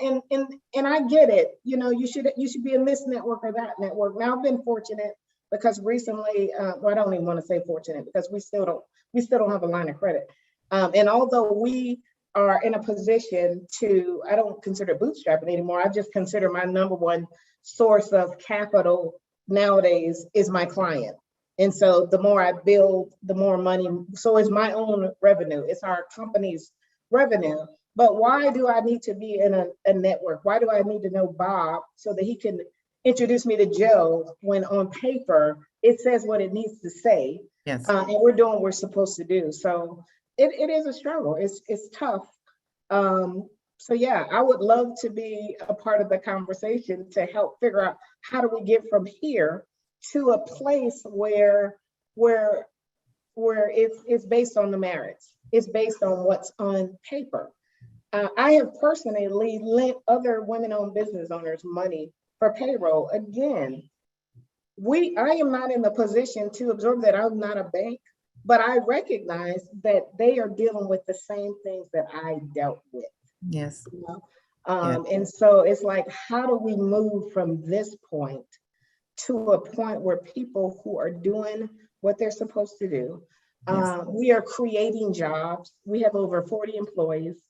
I get it. You know, you should be in this network or that network. Now I've been fortunate because recently, well, I don't even want to say fortunate because we still don't have a line of credit. And although we are in a position to, I don't consider bootstrapping anymore. I just consider my number one source of capital nowadays is my client. And so the more I build, the more money. So it's my own revenue. It's our company's revenue. But why do I need to be in a network? Why do I need to know Bob so that he can introduce me to Joe when on paper it says what it needs to say? Yes. And we're doing what we're supposed to do. So it is a struggle. It's tough. So yeah, I would love to be a part of the conversation to help figure out how do we get from here to a place where it's based on the merits. It's based on what's on paper. I have personally lent other women-owned business owners money for payroll. Again, I am not in the position to absorb that. I'm not a bank, but I recognize that they are dealing with the same things that I dealt with. Yes. You know? And so it's like, how do we move from this point to a point where people who are doing what they're supposed to do, we are creating jobs. We have over 40 employees.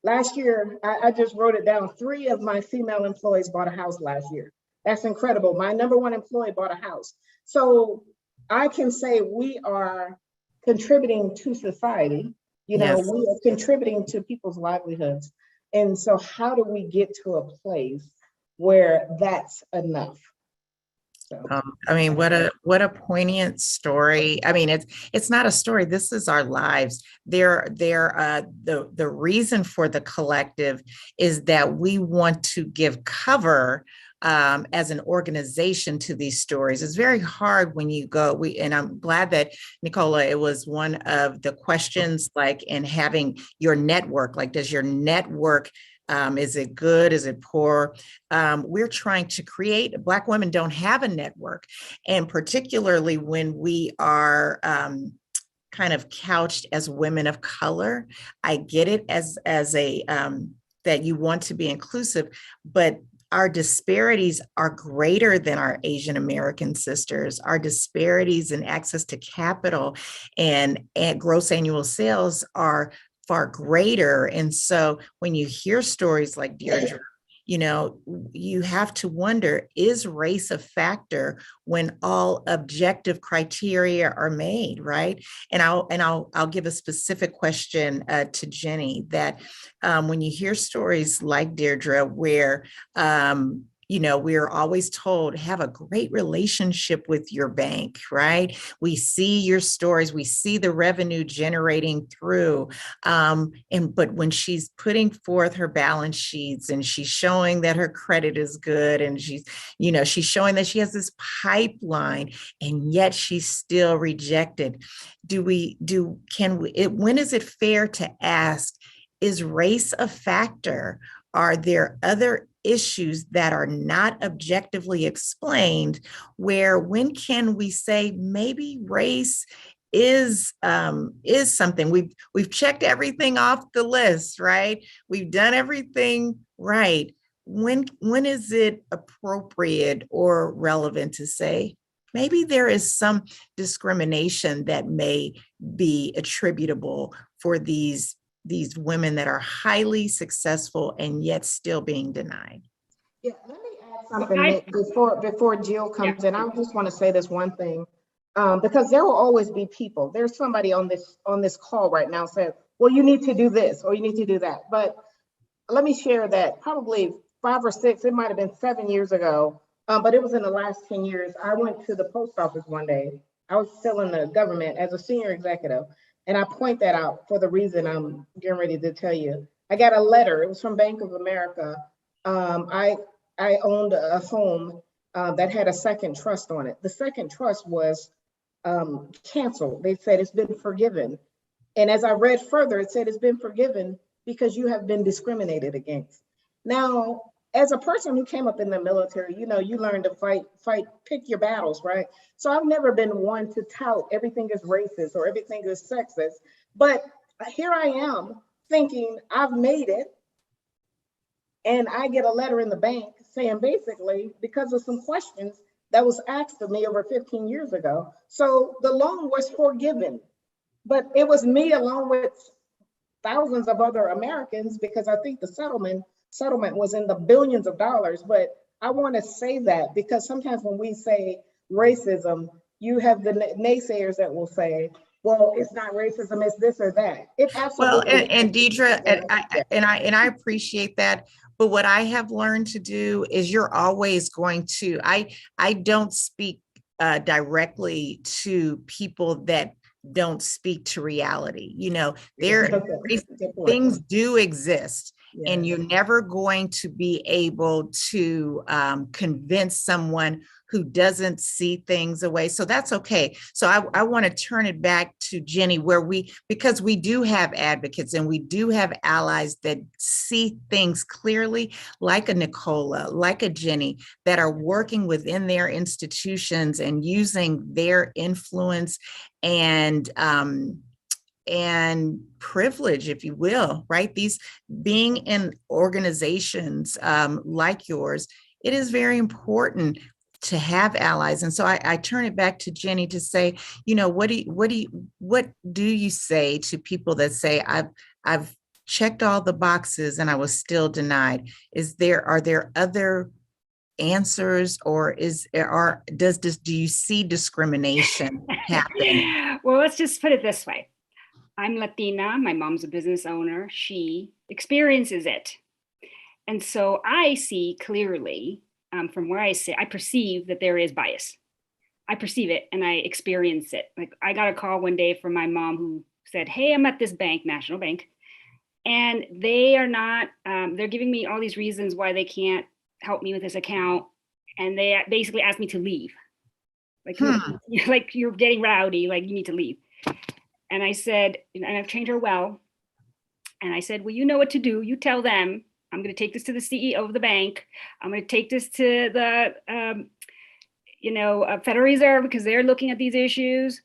Last year, I just wrote it down. 3 of my female employees bought a house last year. That's incredible. My number one employee bought a house. So I can say we are contributing to society. You know, we are contributing to people's livelihoods. And so how do we get to a place where that's enough? So. I mean, what a poignant story. I mean, it's not a story. This is our lives. The reason for the collective is that we want to give cover as an organization to these stories. It's very hard when you go, and I'm glad that Nicola, it was one of the questions, like in having your network, like does your network, is it good? Is it poor? We're trying to create, Black women don't have a network. And particularly when we are kind of couched as women of color, I get it as a, that you want to be inclusive, but our disparities are greater than our Asian American sisters. Our disparities in access to capital and gross annual sales are far greater. And so when you hear stories like Diedre, you know, you have to wonder, is race a factor when all objective criteria are made, right? And I'll give a specific question to Jenny, that when you hear stories like Diedre, where we're always told, have a great relationship with your bank, right? We see your stories, we see the revenue generating through. But when she's putting forth her balance sheets and she's showing that her credit is good and she's showing that she has this pipeline, and yet she's still rejected. When is it fair to ask, is race a factor? Are there other issues that are not objectively explained, where when can we say maybe race is something? We've checked everything off the list, right? We've done everything right. When is it appropriate or relevant to say maybe there is some discrimination that may be attributable for these women that are highly successful and yet still being denied? Yeah, let me add something, Nick, before Jill comes in. I just want to say this one thing, because there will always be people. There's somebody on this call right now saying, well, you need to do this or you need to do that. But let me share that probably 5 or 6, it might have been 7 years ago, but it was in the last 10 years. I went to the post office one day. I was still in the government as a senior executive. And I point that out for the reason I'm getting ready to tell you. I got a letter. It was from Bank of America. I owned a home that had a second trust on it. The second trust was canceled. They said it's been forgiven. And as I read further, it said it's been forgiven because you have been discriminated against. Now, as a person who came up in the military, you learn to fight, pick your battles, right? So I've never been one to tout everything is racist or everything is sexist. But here I am thinking I've made it. And I get a letter in the bank saying basically because of some questions that was asked of me over 15 years ago. So the loan was forgiven, but it was me along with thousands of other Americans, because I think the settlement was in the billions of dollars. But I want to say that because sometimes when we say racism, you have the naysayers that will say, well, it's not racism, it's this or that. It absolutely and Diedre, and I appreciate that. But what I have learned to do is you're always going to, I don't speak directly to people that don't speak to reality. Things do exist. Yeah. And you're never going to be able to convince someone who doesn't see things away. So that's okay. So I want to turn it back to Jenny, because we do have advocates and we do have allies that see things clearly, like a Nicola, like a Jenny, that are working within their institutions and using their influence and privilege, if you will, right? These being in organizations like yours, it is very important to have allies. And so I turn it back to Jenny to say, what do you say to people that say, I've checked all the boxes and I was still denied? Are there other answers, or do you see discrimination happen? Well, let's just put it this way. I'm Latina. My mom's a business owner. She experiences it. And so I see clearly from where I sit, I perceive that there is bias. I perceive it and I experience it. Like I got a call one day from my mom who said, hey, I'm at this bank, National Bank, and they are not, they're giving me all these reasons why they can't help me with this account. And they basically asked me to leave. Like you're getting rowdy, like you need to leave. And I said, and I've trained her well. And I said, well, you know what to do. You tell them, I'm going to take this to the CEO of the bank. I'm going to take this to the, Federal Reserve because they're looking at these issues.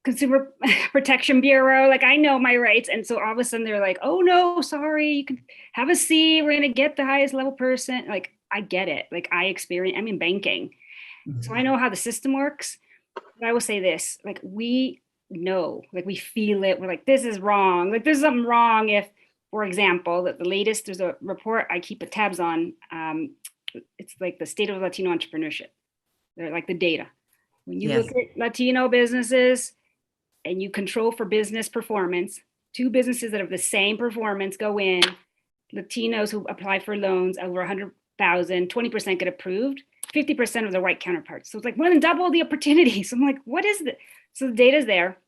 Consumer Protection Bureau, like I know my rights. And so all of a sudden they're like, oh no, sorry, you can have a seat. We're going to get the highest level person. Like, I get it. Like I'm in banking. Mm-hmm. So I know how the system works. But I will say this, like we know, like we feel it. We're like, this is wrong. Like there's something wrong if, for example, that the latest, there's a report I keep tabs on. It's like the state of Latino entrepreneurship. They're like the data. When you look at Latino businesses and you control for business performance, 2 businesses that have the same performance go in, Latinos who apply for loans over 20% get approved, 50% of the white counterparts. So it's like more than double the opportunity. So I'm like, what is this? So the data is there.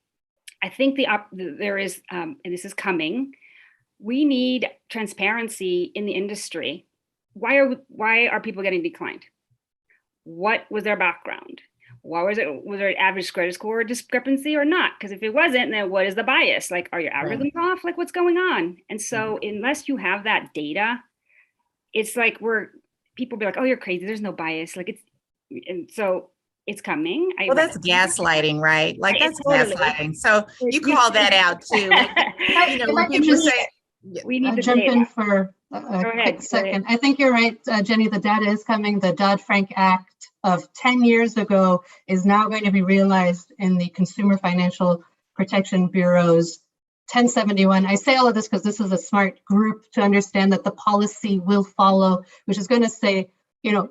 I think there is, and this is coming, we need transparency in the industry. Why are people getting declined? What was their background? What was it? Was there an average credit score discrepancy or not? Because if it wasn't, then what is the bias? Like, are your algorithms off? Like, what's going on? And so unless you have that data, it's like people be like, oh, you're crazy. There's no bias. Like and so it's coming. Well, that's gaslighting, right? Like that's totally gaslighting. So you call that out too. Like, when people say, we need to jump in for a quick second. I think you're right, Jenny, the data is coming. The Dodd-Frank Act of 10 years ago is now going to be realized in the Consumer Financial Protection Bureau's 1071. I say all of this because this is a smart group to understand that the policy will follow, which is going to say,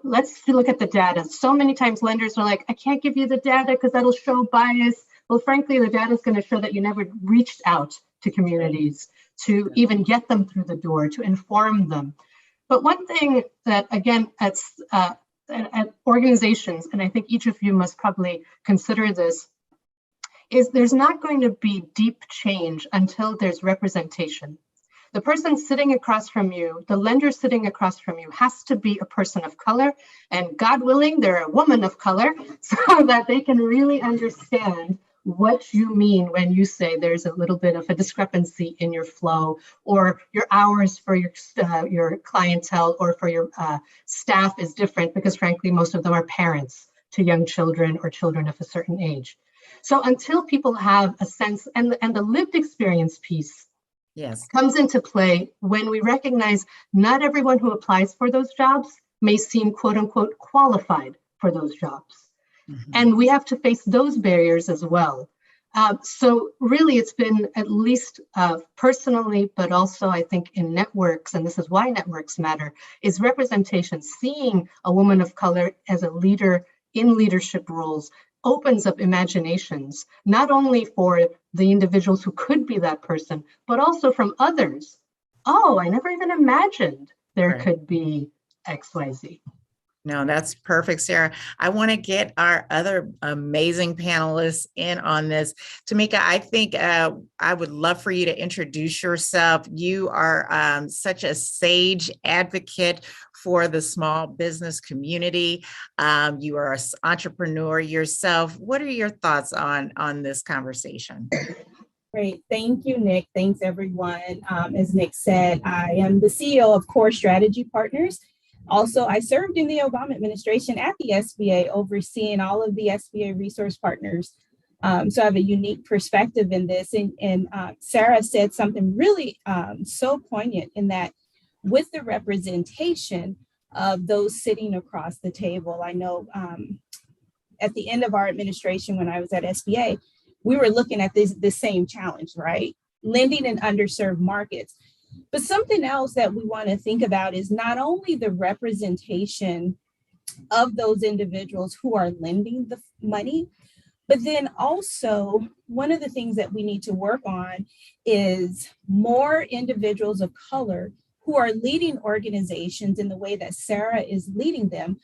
let's look at the data. So many times lenders are like, I can't give you the data because that'll show bias. Well, frankly, the data is going to show that you never reached out to communities to even get them through the door, to inform them. But one thing that, again, at organizations, and I think each of you must probably consider this, is there's not going to be deep change until there's representation. The person sitting across from you, the lender sitting across from you, has to be a person of color, and God willing, they're a woman of color, so that they can really understand what you mean when you say there's a little bit of a discrepancy in your flow, or your hours for your clientele or for your staff is different, because frankly, most of them are parents to young children or children of a certain age. So until people have a sense, and the lived experience piece comes into play when we recognize not everyone who applies for those jobs may seem quote unquote qualified for those jobs. And we have to face those barriers as well. So really, it's been, at least personally, but also I think in networks, and this is why networks matter, is representation. Seeing a woman of color as a leader in leadership roles opens up imaginations, not only for the individuals who could be that person, but also from others. Oh, I never even imagined there could be XYZ. No, that's perfect, Sara. I want to get our other amazing panelists in on this. Tameka, I think I would love for you to introduce yourself. You are such a sage advocate for the small business community. You are an entrepreneur yourself. What are your thoughts on this conversation? Great. Thank you, Nick. Thanks, everyone. As Nick said, I am the CEO of Core Strategy Partners. Also, I served in the Obama administration at the SBA, overseeing all of the SBA resource partners. So I have a unique perspective in this. And Sara said something really so poignant, in that with the representation of those sitting across the table. I know at the end of our administration, when I was at SBA, we were looking at this same challenge, right? Lending in underserved markets. But something else that we want to think about is not only the representation of those individuals who are lending the money, but then also one of the things that we need to work on is more individuals of color who are leading organizations in the way that Sara is leading them,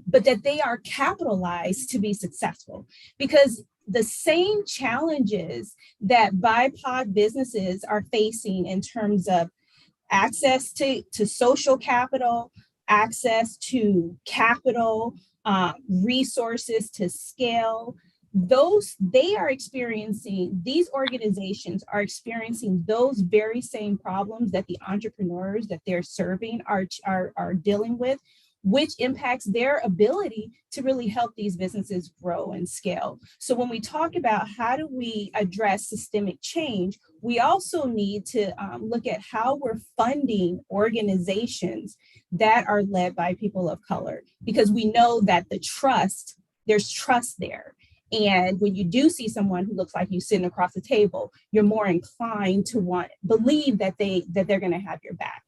but that they are capitalized to be successful. Because the same challenges that BIPOC businesses are facing in terms of access to social capital, access to capital, resources to scale, these organizations are experiencing those very same problems that the entrepreneurs that they're serving are dealing with, which impacts their ability to really help these businesses grow and scale. So when we talk about how do we address systemic change, we also need to look at how we're funding organizations that are led by people of color, because we know that there's trust there. And when you do see someone who looks like you sitting across the table, you're more inclined to believe that they're going to have your back.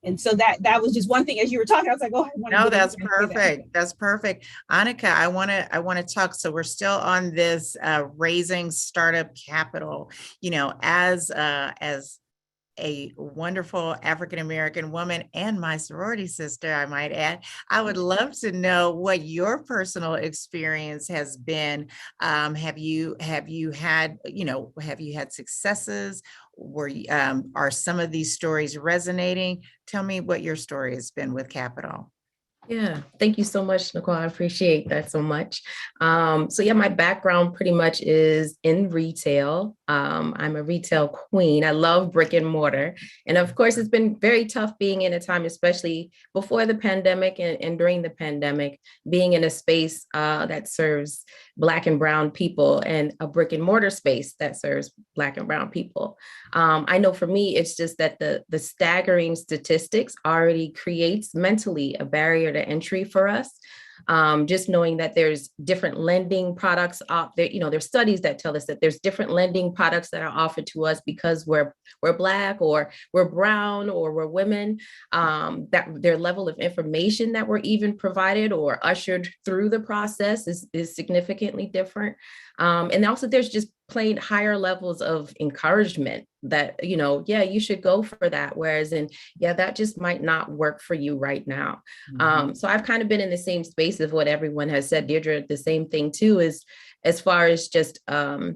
And so that was just one thing as you were talking. I was like, oh, that's perfect. That's perfect. Anika, I want to talk. So we're still on this raising startup capital. As a wonderful African-American woman and my sorority sister, I might add. I would love to know what your personal experience has been. Have you had successes? Are some of these stories resonating? Tell me what your story has been with Capital. Yeah, thank you so much, Nicola. I appreciate that so much. So yeah, my background pretty much is in retail. I'm a retail queen. I love brick and mortar. And of course, it's been very tough being in a time, especially before the pandemic and during the pandemic, being in a space that serves Black and brown people and a brick and mortar space that serves Black and brown people. I know for me, it's just that the staggering statistics already creates mentally a barrier to entry for us. Just knowing that there's different lending products out there, there's studies that tell us that there's different lending products that are offered to us because we're Black or we're brown or we're women, that their level of information that we're even provided or ushered through the process is significantly different. And also there's just plain higher levels of encouragement that, yeah, you should go for that. Whereas that just might not work for you right now. So I've kind of been in the same space of what everyone has said. Diedre, the same thing too, is as far as just I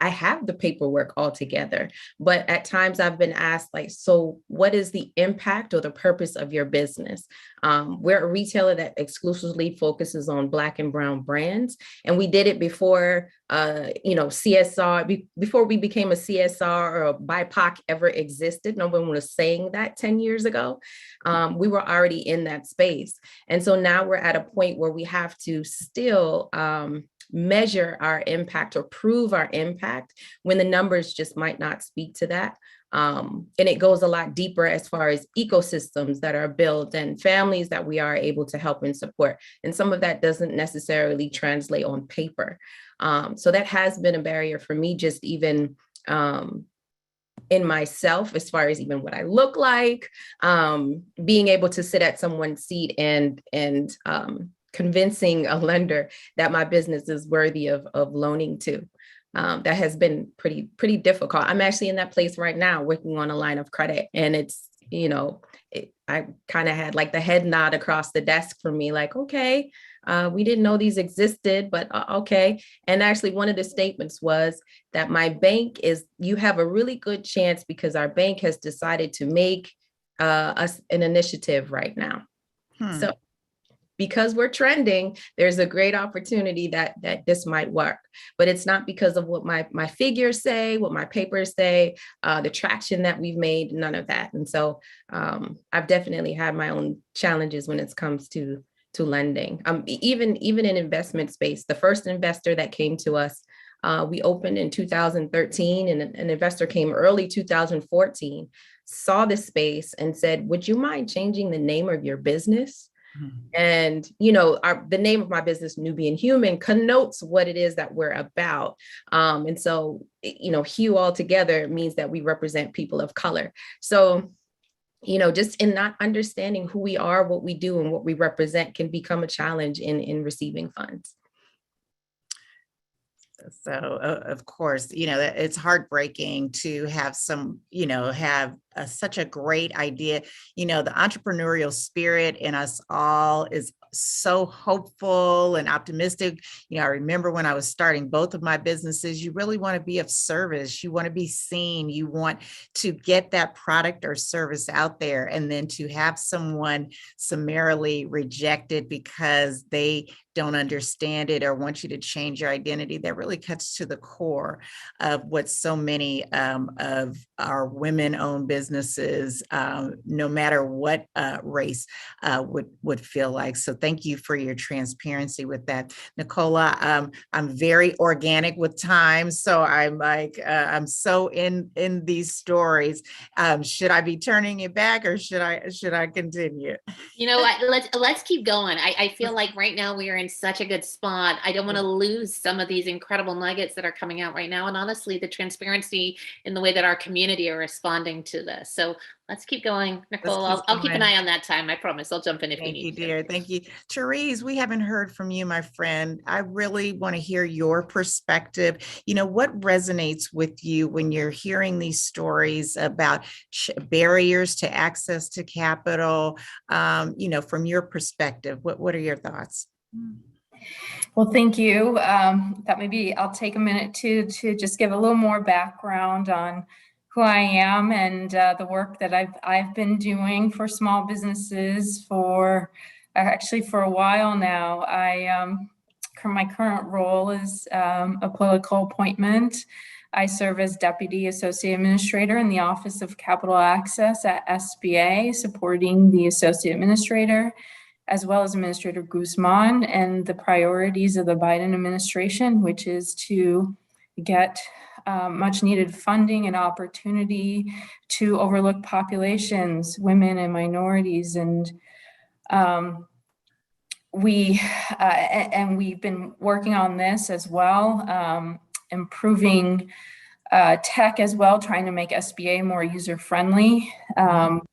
have the paperwork all together, but at times I've been asked so what is the impact or the purpose of your business? We're a retailer that exclusively focuses on Black and brown brands. And we did it before, CSR, before we became a CSR or a BIPOC ever existed. No one was saying that 10 years ago. We were already in that space. And so now we're at a point where we have to still, measure our impact or prove our impact when the numbers just might not speak to that. And it goes a lot deeper as far as ecosystems that are built and families that we are able to help and support. And some of that doesn't necessarily translate on paper. So that has been a barrier for me, just even in myself, as far as even what I look like, being able to sit at someone's seat and convincing a lender that my business is worthy of loaning to. That has been pretty difficult. I'm actually in that place right now working on a line of credit, and it's, I kind of had the head nod across the desk for me, okay, we didn't know these existed, but okay. And actually one of the statements was that my bank you have a really good chance because our bank has decided to make us an initiative right now. So because we're trending, there's a great opportunity that this might work, but it's not because of what my figures say, what my papers say, the traction that we've made, none of that. And so I've definitely had my own challenges when it comes to lending. Even in investment space, the first investor that came to us, we opened in 2013, and an investor came early 2014, saw this space and said, "Would you mind changing the name of your business?" And, the name of my business, Nubian Hueman, connotes what it is that we're about. And so, Hue altogether means that we represent people of color. So, just in not understanding who we are, what we do, and what we represent can become a challenge in receiving funds. So, of course, it's heartbreaking to have such a great idea. The entrepreneurial spirit in us all is so hopeful and optimistic. I remember when I was starting both of my businesses, you really want to be of service. You want to be seen. You want to get that product or service out there, and then to have someone summarily reject it because they don't understand it or want you to change your identity, that really cuts to the core of what so many of our women-owned businesses, no matter what race, would feel like. So thank you for your transparency with that. Nicola, I'm very organic with time, so I'm so in these stories. Should I be turning it back, or should I continue? Let's keep going. I feel like right now we are in such a good spot. I don't want to lose some of these incredible nuggets that are coming out right now. And honestly, the transparency in the way that our community are responding to this. So let's keep going. Nicole, Let's I'll keep an going. eye on that time. I promise. I'll jump in if you Thank need you, to. dear. Thank you. Therese, we haven't heard from you, my friend. I really want to hear your perspective. You know, what resonates with you when you're hearing these stories about barriers to access to capital? You know, from your perspective, what are your thoughts? Well, thank you. Thought maybe I'll take a minute to just give a little more background on who I am and the work that I've been doing for small businesses for a while now. My current role is a political appointment. I serve as Deputy Associate Administrator in the Office of Capital Access at SBA, supporting the Associate Administrator, as well as Administrator Guzman, and the priorities of the Biden administration, which is to get much needed funding and opportunity to overlooked populations, women and minorities. And we've been working on this as well, improving tech as well, trying to make SBA more user-friendly,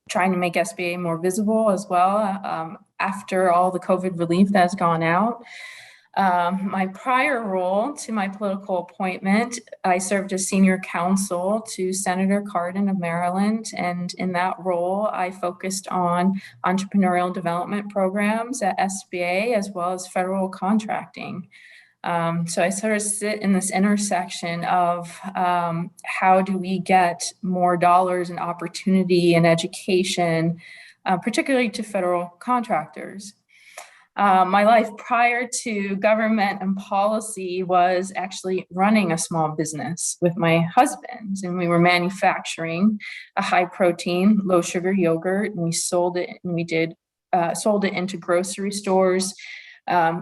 trying to make SBA more visible as well after all the COVID relief that has gone out. My prior role to my political appointment, I served as senior counsel to Senator Cardin of Maryland. And in that role, I focused on entrepreneurial development programs at SBA as well as federal contracting. So I sort of sit in this intersection of how do we get more dollars and opportunity and education, particularly to federal contractors. My life prior to government and policy was actually running a small business with my husband, and we were manufacturing a high protein, low sugar yogurt, and we sold it, and we did sold it into grocery stores.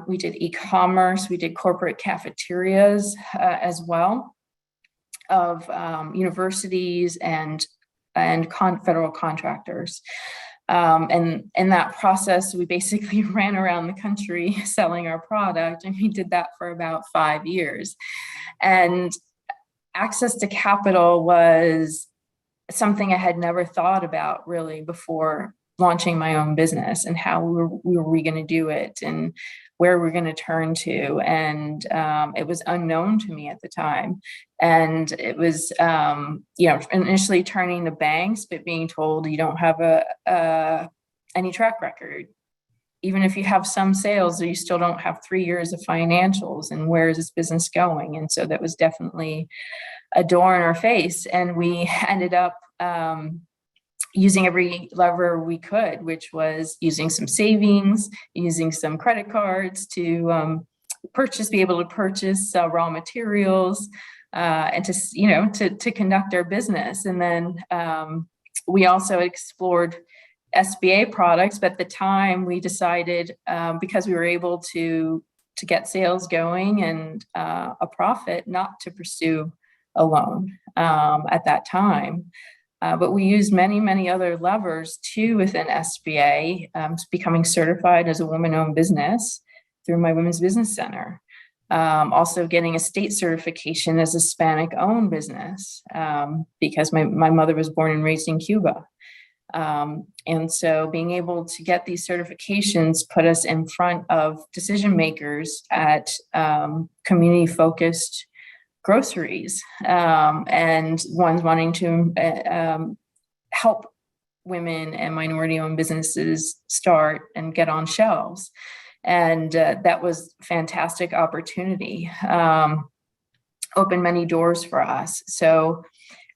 We did e-commerce, we did corporate cafeterias as well of universities and federal contractors. And in that process, we basically ran around the country selling our product, and we did that for about 5 years. And access to capital was something I had never thought about really before launching my own business, and how were we going to do it and where we're going to turn to. And it was unknown to me at the time. And it was, initially turning to banks, but being told you don't have any track record. Even if you have some sales, you still don't have 3 years of financials, and where is this business going? And so that was definitely a door in our face. And we ended up using every lever we could, which was using some savings, using some credit cards to be able to purchase raw materials, and to conduct our business. And then we also explored SBA products, but at the time we decided, because we were able to get sales going and a profit, not to pursue a loan at that time. But we used many, many other levers too within SBA, becoming certified as a woman-owned business through my Women's Business Center. Also getting a state certification as a Hispanic-owned business, because my mother was born and raised in Cuba. And so being able to get these certifications put us in front of decision makers at community-focused groceries, and ones wanting to help women and minority-owned businesses start and get on shelves. And that was a fantastic opportunity, opened many doors for us. So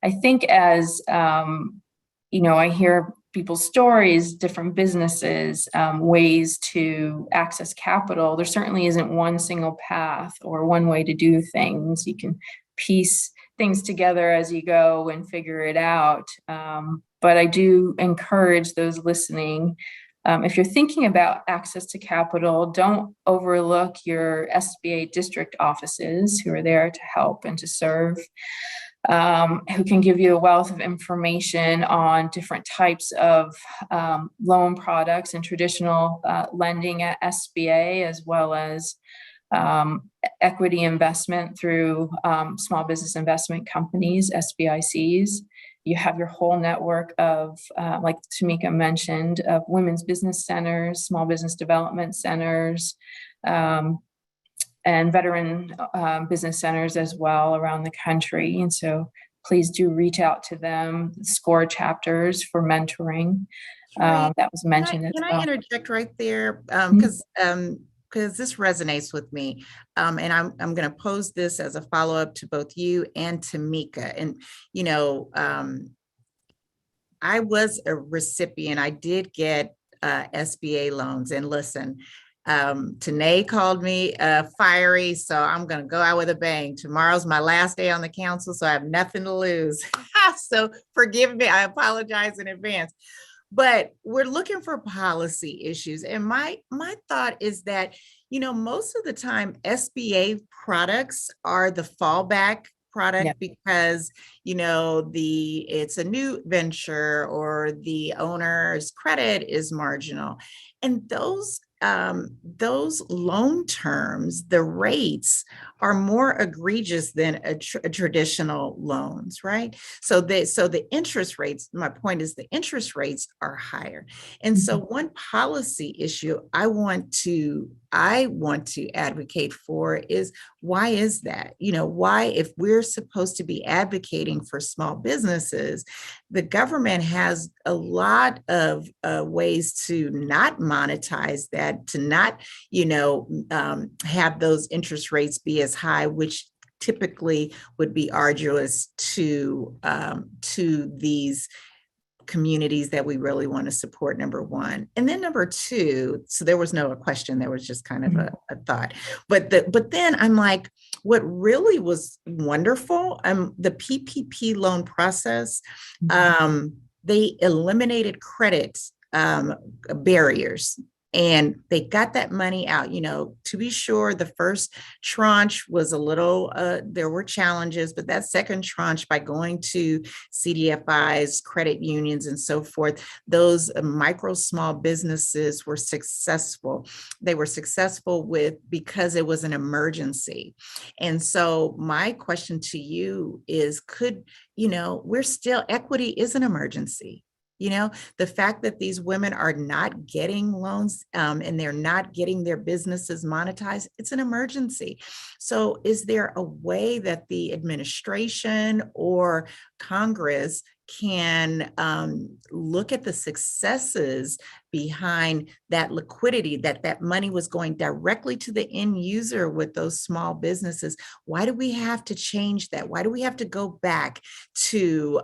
I think as, I hear people's stories, different businesses, ways to access capital, there certainly isn't one single path or one way to do things. You can piece things together as you go and figure it out. But I do encourage those listening, if you're thinking about access to capital, don't overlook your SBA district offices who are there to help and to serve, who can give you a wealth of information on different types of loan products and traditional lending at SBA, as well as equity investment through small business investment companies, SBICs. you have your whole network of, like Tameka mentioned, of women's business centers, small business development centers, and veteran business centers as well around the country. And so please do reach out to them, SCORE chapters for mentoring. That was mentioned as well. Can I interject right there? Because this resonates with me. And I'm going to pose this as a follow-up to both you and Tameka. And, you know, I was a recipient. I did get SBA loans. And listen, Tene called me fiery, so I'm going to go out with a bang. Tomorrow's my last day on the council, so I have nothing to lose. So forgive me. I apologize in advance. But we're looking for policy issues. And my thought is that, you know, most of the time SBA products are the fallback product because, you know, it's a new venture or the owner's credit is marginal. And those loan terms, the rates are more egregious than a traditional loans, right? So the interest rates, my point is the interest rates are higher. And so one policy issue I want to advocate for is, why is that? You know, why, if we're supposed to be advocating for small businesses, the government has a lot of ways to not monetize that, to not, you know, have those interest rates be as high, which typically would be arduous to these communities that we really want to support, number one. And then number two, so there was no question, there was just kind of a thought. But then I'm like, what really was wonderful, the PPP loan process, they eliminated credit barriers. And they got that money out, you know, to be sure, the first tranche was a little, there were challenges, but that second tranche, by going to CDFIs, credit unions, and so forth, those micro small businesses were successful. They were successful because it was an emergency. And so my question to you is, equity is an emergency. You know, the fact that these women are not getting loans and they're not getting their businesses monetized, it's an emergency. So is there a way that the administration or Congress can look at the successes behind that liquidity, that money was going directly to the end user with those small businesses? Why do we have to change that? Why do we have to go back to,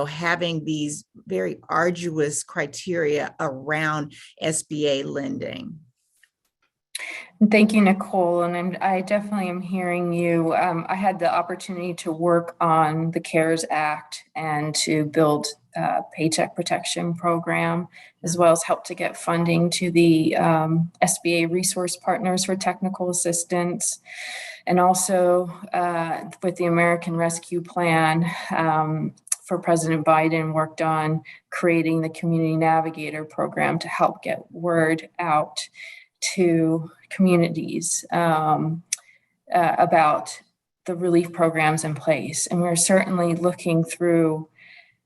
having these very arduous criteria around SBA lending? Thank you, Nicole. And I definitely am hearing you. I had the opportunity to work on the CARES Act and to build a paycheck protection program, as well as help to get funding to the SBA resource partners for technical assistance. And also with the American Rescue Plan for President Biden, worked on creating the Community Navigator program to help get word out to communities about the relief programs in place. And we're certainly looking through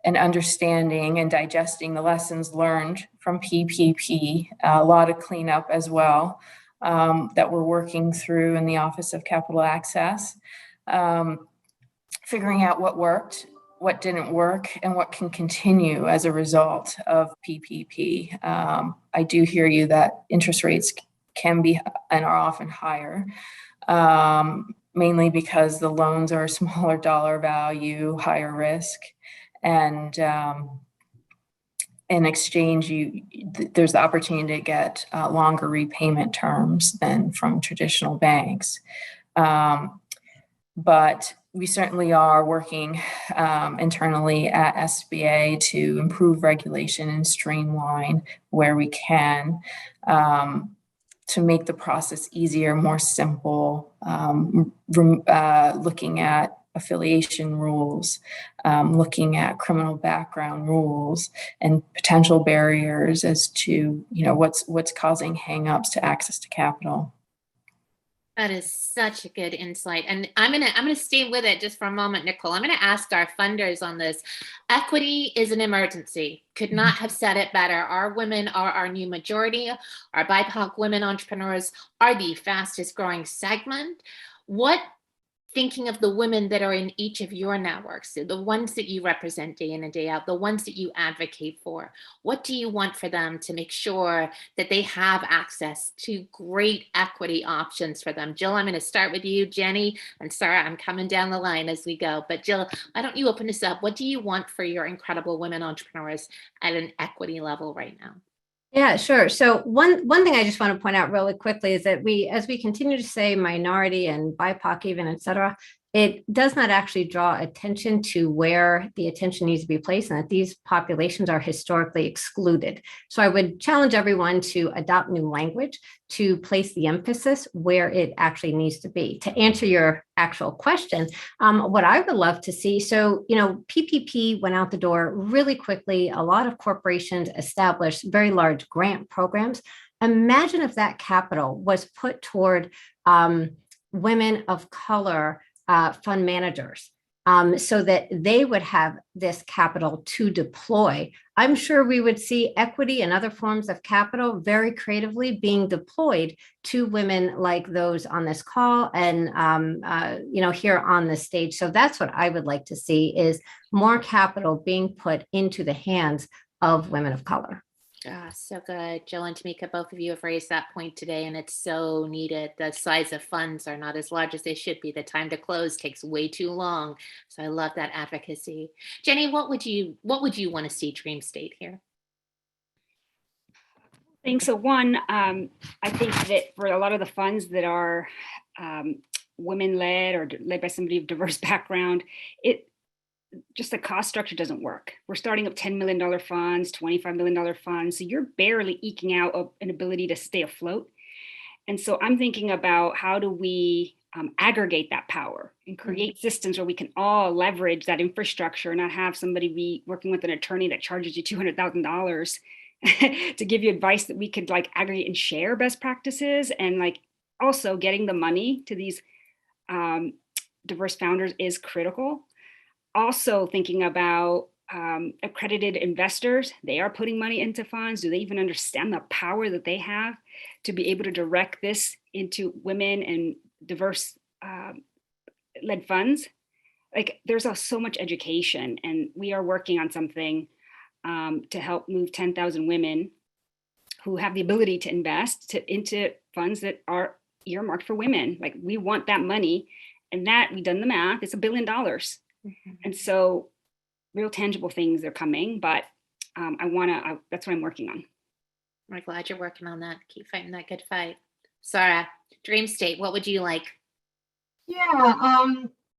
and understanding and digesting the lessons learned from PPP, a lot of cleanup as well that we're working through in the Office of Capital Access, figuring out what worked, what didn't work, and what can continue as a result of PPP. I do hear you that interest rates can be and are often higher, mainly because the loans are a smaller dollar value, higher risk, and in exchange, there's the opportunity to get longer repayment terms than from traditional banks. But we certainly are working internally at SBA to improve regulation and streamline where we can, to make the process easier, more simple, looking at affiliation rules, looking at criminal background rules and potential barriers as to what's causing hangups to access to capital. That is such a good insight. And I'm gonna stay with it just for a moment, Nicola. I'm gonna ask our funders on this. Equity is an emergency. Could not have said it better. Our women are our new majority. Our BIPOC women entrepreneurs are the fastest growing segment. What, thinking of the women that are in each of your networks, the ones that you represent day in and day out, the ones that you advocate for, what do you want for them to make sure that they have access to great equity options for them? Jill, I'm going to start with you. Jenny and Sara, I'm coming down the line as we go. But Jill, why don't you open this up? What do you want for your incredible women entrepreneurs at an equity level right now? Yeah, sure. So one thing I just want to point out really quickly is that as we continue to say minority and BIPOC even, et cetera, it does not actually draw attention to where the attention needs to be placed, and that these populations are historically excluded. So I would challenge everyone to adopt new language to place the emphasis where it actually needs to be. To answer your actual question, what I would love to see, so, PPP went out the door really quickly. A lot of corporations established very large grant programs. Imagine if that capital was put toward women of color fund managers, so that they would have this capital to deploy. I'm sure we would see equity and other forms of capital very creatively being deployed to women like those on this call and here on the stage. So that's what I would like to see, is more capital being put into the hands of women of color. So good. Jill and Tameka, both of you have raised that point today, and it's so needed. The size of funds are not as large as they should be. The time to close takes way too long. So I love that advocacy. Jenny, what would you want to see dream state here? Thanks. So one, I think that for a lot of the funds that are women-led or led by somebody of diverse background, just the cost structure doesn't work. We're starting up $10 million funds, $25 million funds. So you're barely eking out an ability to stay afloat. And so I'm thinking about how do we aggregate that power and create systems where we can all leverage that infrastructure and not have somebody be working with an attorney that charges you $200,000 to give you advice, that we could aggregate and share best practices, and also getting the money to these diverse founders is critical. Also thinking about accredited investors. They are putting money into funds. Do they even understand the power that they have to be able to direct this into women and diverse led funds? There's so much education, and we are working on something to help move 10,000 women who have the ability to invest into funds that are earmarked for women. We want that money, and that, we've done the math, it's $1 billion. And so real tangible things are coming, but that's what I'm working on. I'm glad you're working on that. Keep fighting that good fight. Sara, dream state, what would you like? Yeah,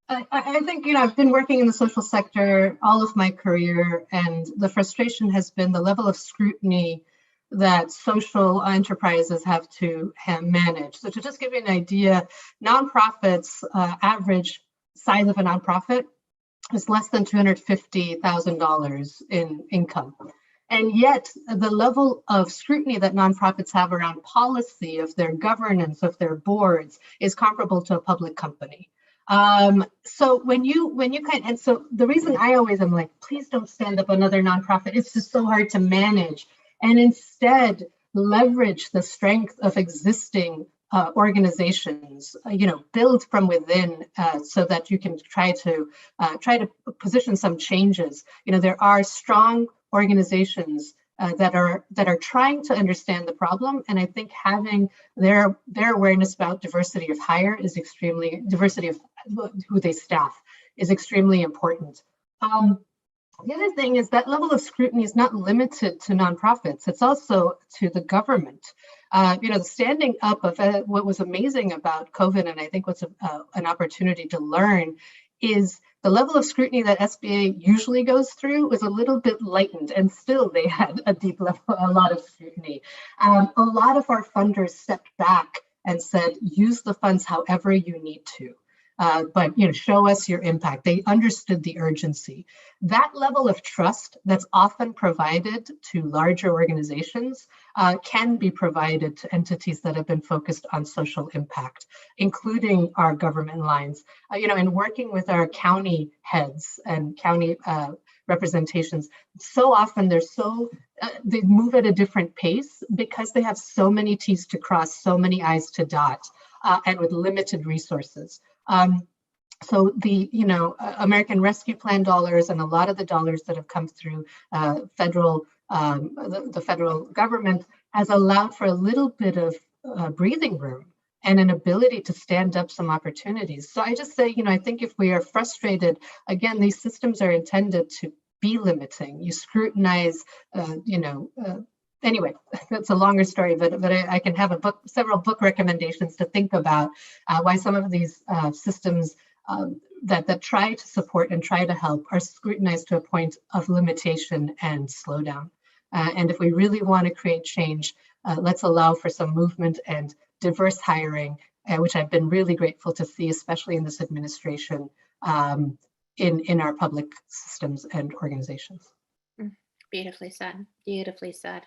I think, I've been working in the social sector all of my career, and the frustration has been the level of scrutiny that social enterprises have to manage. So to just give you an idea, nonprofits, average size of a nonprofit is less than $250,000 in income. And yet the level of scrutiny that nonprofits have around policy of their governance, of their boards, is comparable to a public company. So so the reason I always am please don't stand up another nonprofit. It's just so hard to manage. And instead leverage the strength of existing organizations, build from within, so that you can try to position some changes. There are strong organizations that are trying to understand the problem, and I think having their awareness about diversity of hire is diversity of who they staff is extremely important. The other thing is that level of scrutiny is not limited to nonprofits. It's also to the government. The standing up of what was amazing about COVID, and I think what's an opportunity to learn, is the level of scrutiny that SBA usually goes through was a little bit lightened, and still they had a lot of scrutiny. A lot of our funders stepped back and said, use the funds however you need to. but show us your impact. They understood the urgency. That level of trust that's often provided to larger organizations can be provided to entities that have been focused on social impact, including our government lines. In working with our county heads and county representations, so often they move at a different pace because they have so many T's to cross, so many I's to dot, and with limited resources. So the American Rescue Plan dollars and a lot of the dollars that have come through the federal government has allowed for a little bit of breathing room and an ability to stand up some opportunities. So I just say, I think if we are frustrated, again, these systems are intended to be limiting. You scrutinize, anyway, that's a longer story, but I can have several book recommendations to think about why some of these systems that try to support and try to help are scrutinized to a point of limitation and slowdown. And if we really want to create change, let's allow for some movement and diverse hiring, which I've been really grateful to see, especially in this administration, in our public systems and organizations. Beautifully said. Beautifully said.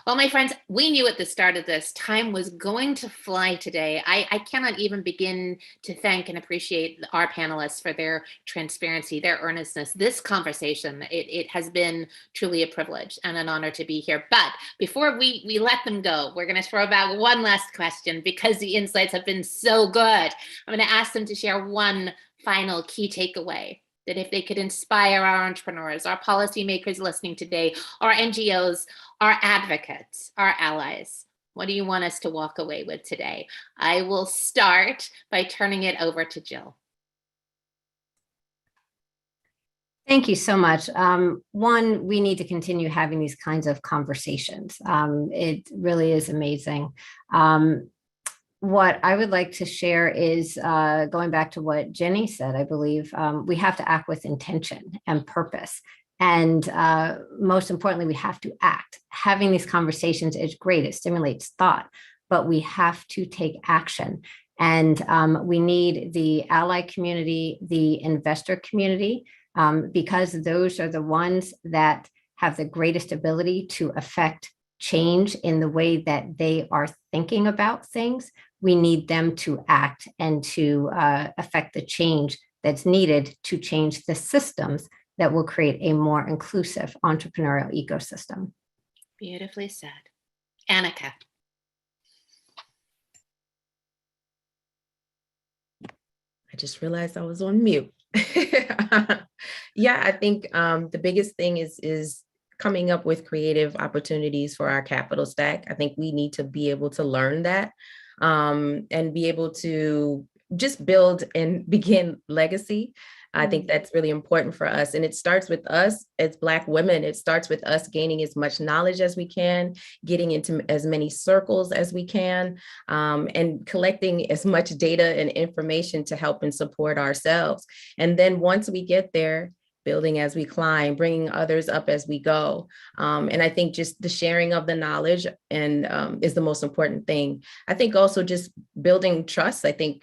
Well, my friends, we knew at the start of this, time was going to fly today. I cannot even begin to thank and appreciate our panelists for their transparency, their earnestness. This conversation, it has been truly a privilege and an honor to be here. But before we let them go, we're going to throw back one last question because the insights have been so good. I'm going to ask them to share one final key takeaway, that if they could inspire our entrepreneurs, our policymakers listening today, our NGOs, our advocates, our allies, what do you want us to walk away with today? I will start by turning it over to Jill. Thank you so much. One, we need to continue having these kinds of conversations. It really is amazing. What I would like to share is going back to what Jenny said. I believe we have to act with intention and purpose. And most importantly, we have to act. Having these conversations is great. It stimulates thought, but we have to take action. And we need the ally community, the investor community, because those are the ones that have the greatest ability to affect change in the way that they are thinking about things. We need them to act and to affect the change that's needed to change the systems that will create a more inclusive entrepreneurial ecosystem. Beautifully said. Anika. I just realized I was on mute. Yeah, I think the biggest thing is coming up with creative opportunities for our capital stack. I think we need to be able to learn that and be able to just build and begin legacy. I think that's really important for us. And it starts with us as Black women. It starts with us gaining as much knowledge as we can, getting into as many circles as we can, and collecting as much data and information to help and support ourselves. And then once we get there, building as we climb, bringing others up as we go. And I think just the sharing of the knowledge and is the most important thing. I think also just building trust. I think,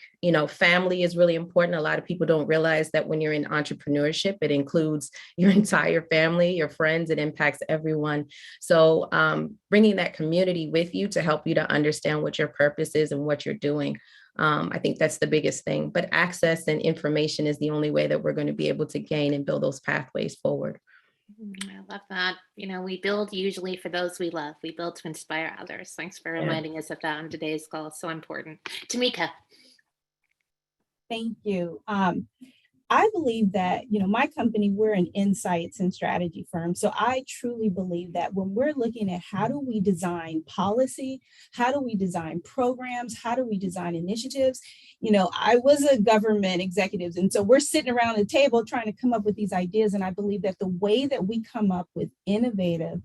family is really important. A lot of people don't realize that when you're in entrepreneurship, it includes your entire family, your friends, it impacts everyone. So bringing that community with you to help you to understand what your purpose is and what you're doing. I think that's the biggest thing, but access and information is the only way that we're going to be able to gain and build those pathways forward. I love that. We build usually for those we love. We build to inspire others. Thanks for reminding us of that on today's call. It's so important. Tameka. Thank you. I believe that, my company, we're an insights and strategy firm. So I truly believe that when we're looking at how do we design policy, how do we design programs, how do we design initiatives, I was a government executive. And so we're sitting around the table trying to come up with these ideas. And I believe that the way that we come up with innovative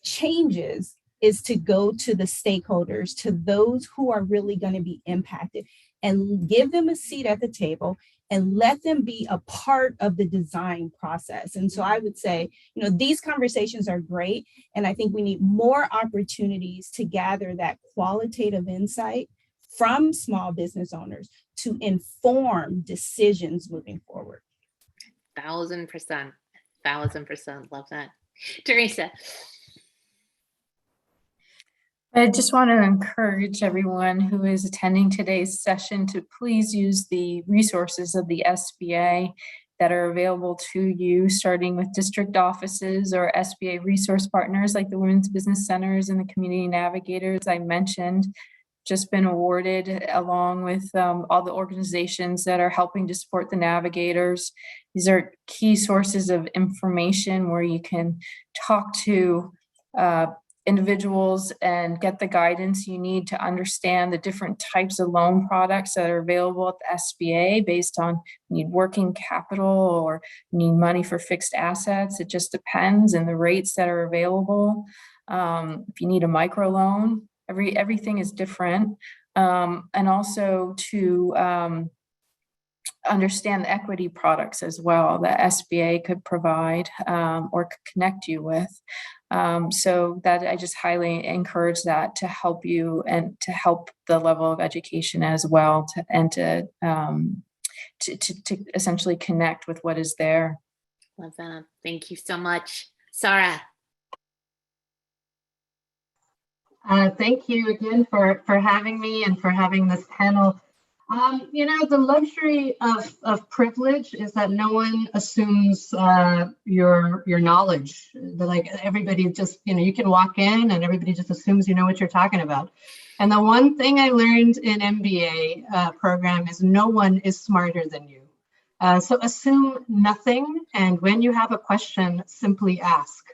changes is to go to the stakeholders, to those who are really going to be impacted, and give them a seat at the table and let them be a part of the design process. And so I would say, these conversations are great. And I think we need more opportunities to gather that qualitative insight from small business owners to inform decisions moving forward. 1,000%. 1,000%. Love that. Teresa. I just want to encourage everyone who is attending today's session to please use the resources of the SBA that are available to you, starting with district offices or SBA resource partners like the Women's Business Centers and the Community Navigators I mentioned, just been awarded, along with all the organizations that are helping to support the navigators. These are key sources of information where you can talk to individuals and get the guidance you need to understand the different types of loan products that are available at the SBA based on you need working capital or you need money for fixed assets. It just depends, and the rates that are available. If you need a microloan, everything is different. And also to understand the equity products as well that SBA could provide or could connect you with. So that I just highly encourage that to help you and to help the level of education as well, to essentially connect with what is there. Love that. Thank you so much. Sara. Thank you again for having me and for having this panel. The luxury of privilege is that no one assumes your knowledge. Like everybody just, you can walk in and everybody just assumes you know what you're talking about. And the one thing I learned in MBA program is no one is smarter than you. So assume nothing. And when you have a question, simply ask.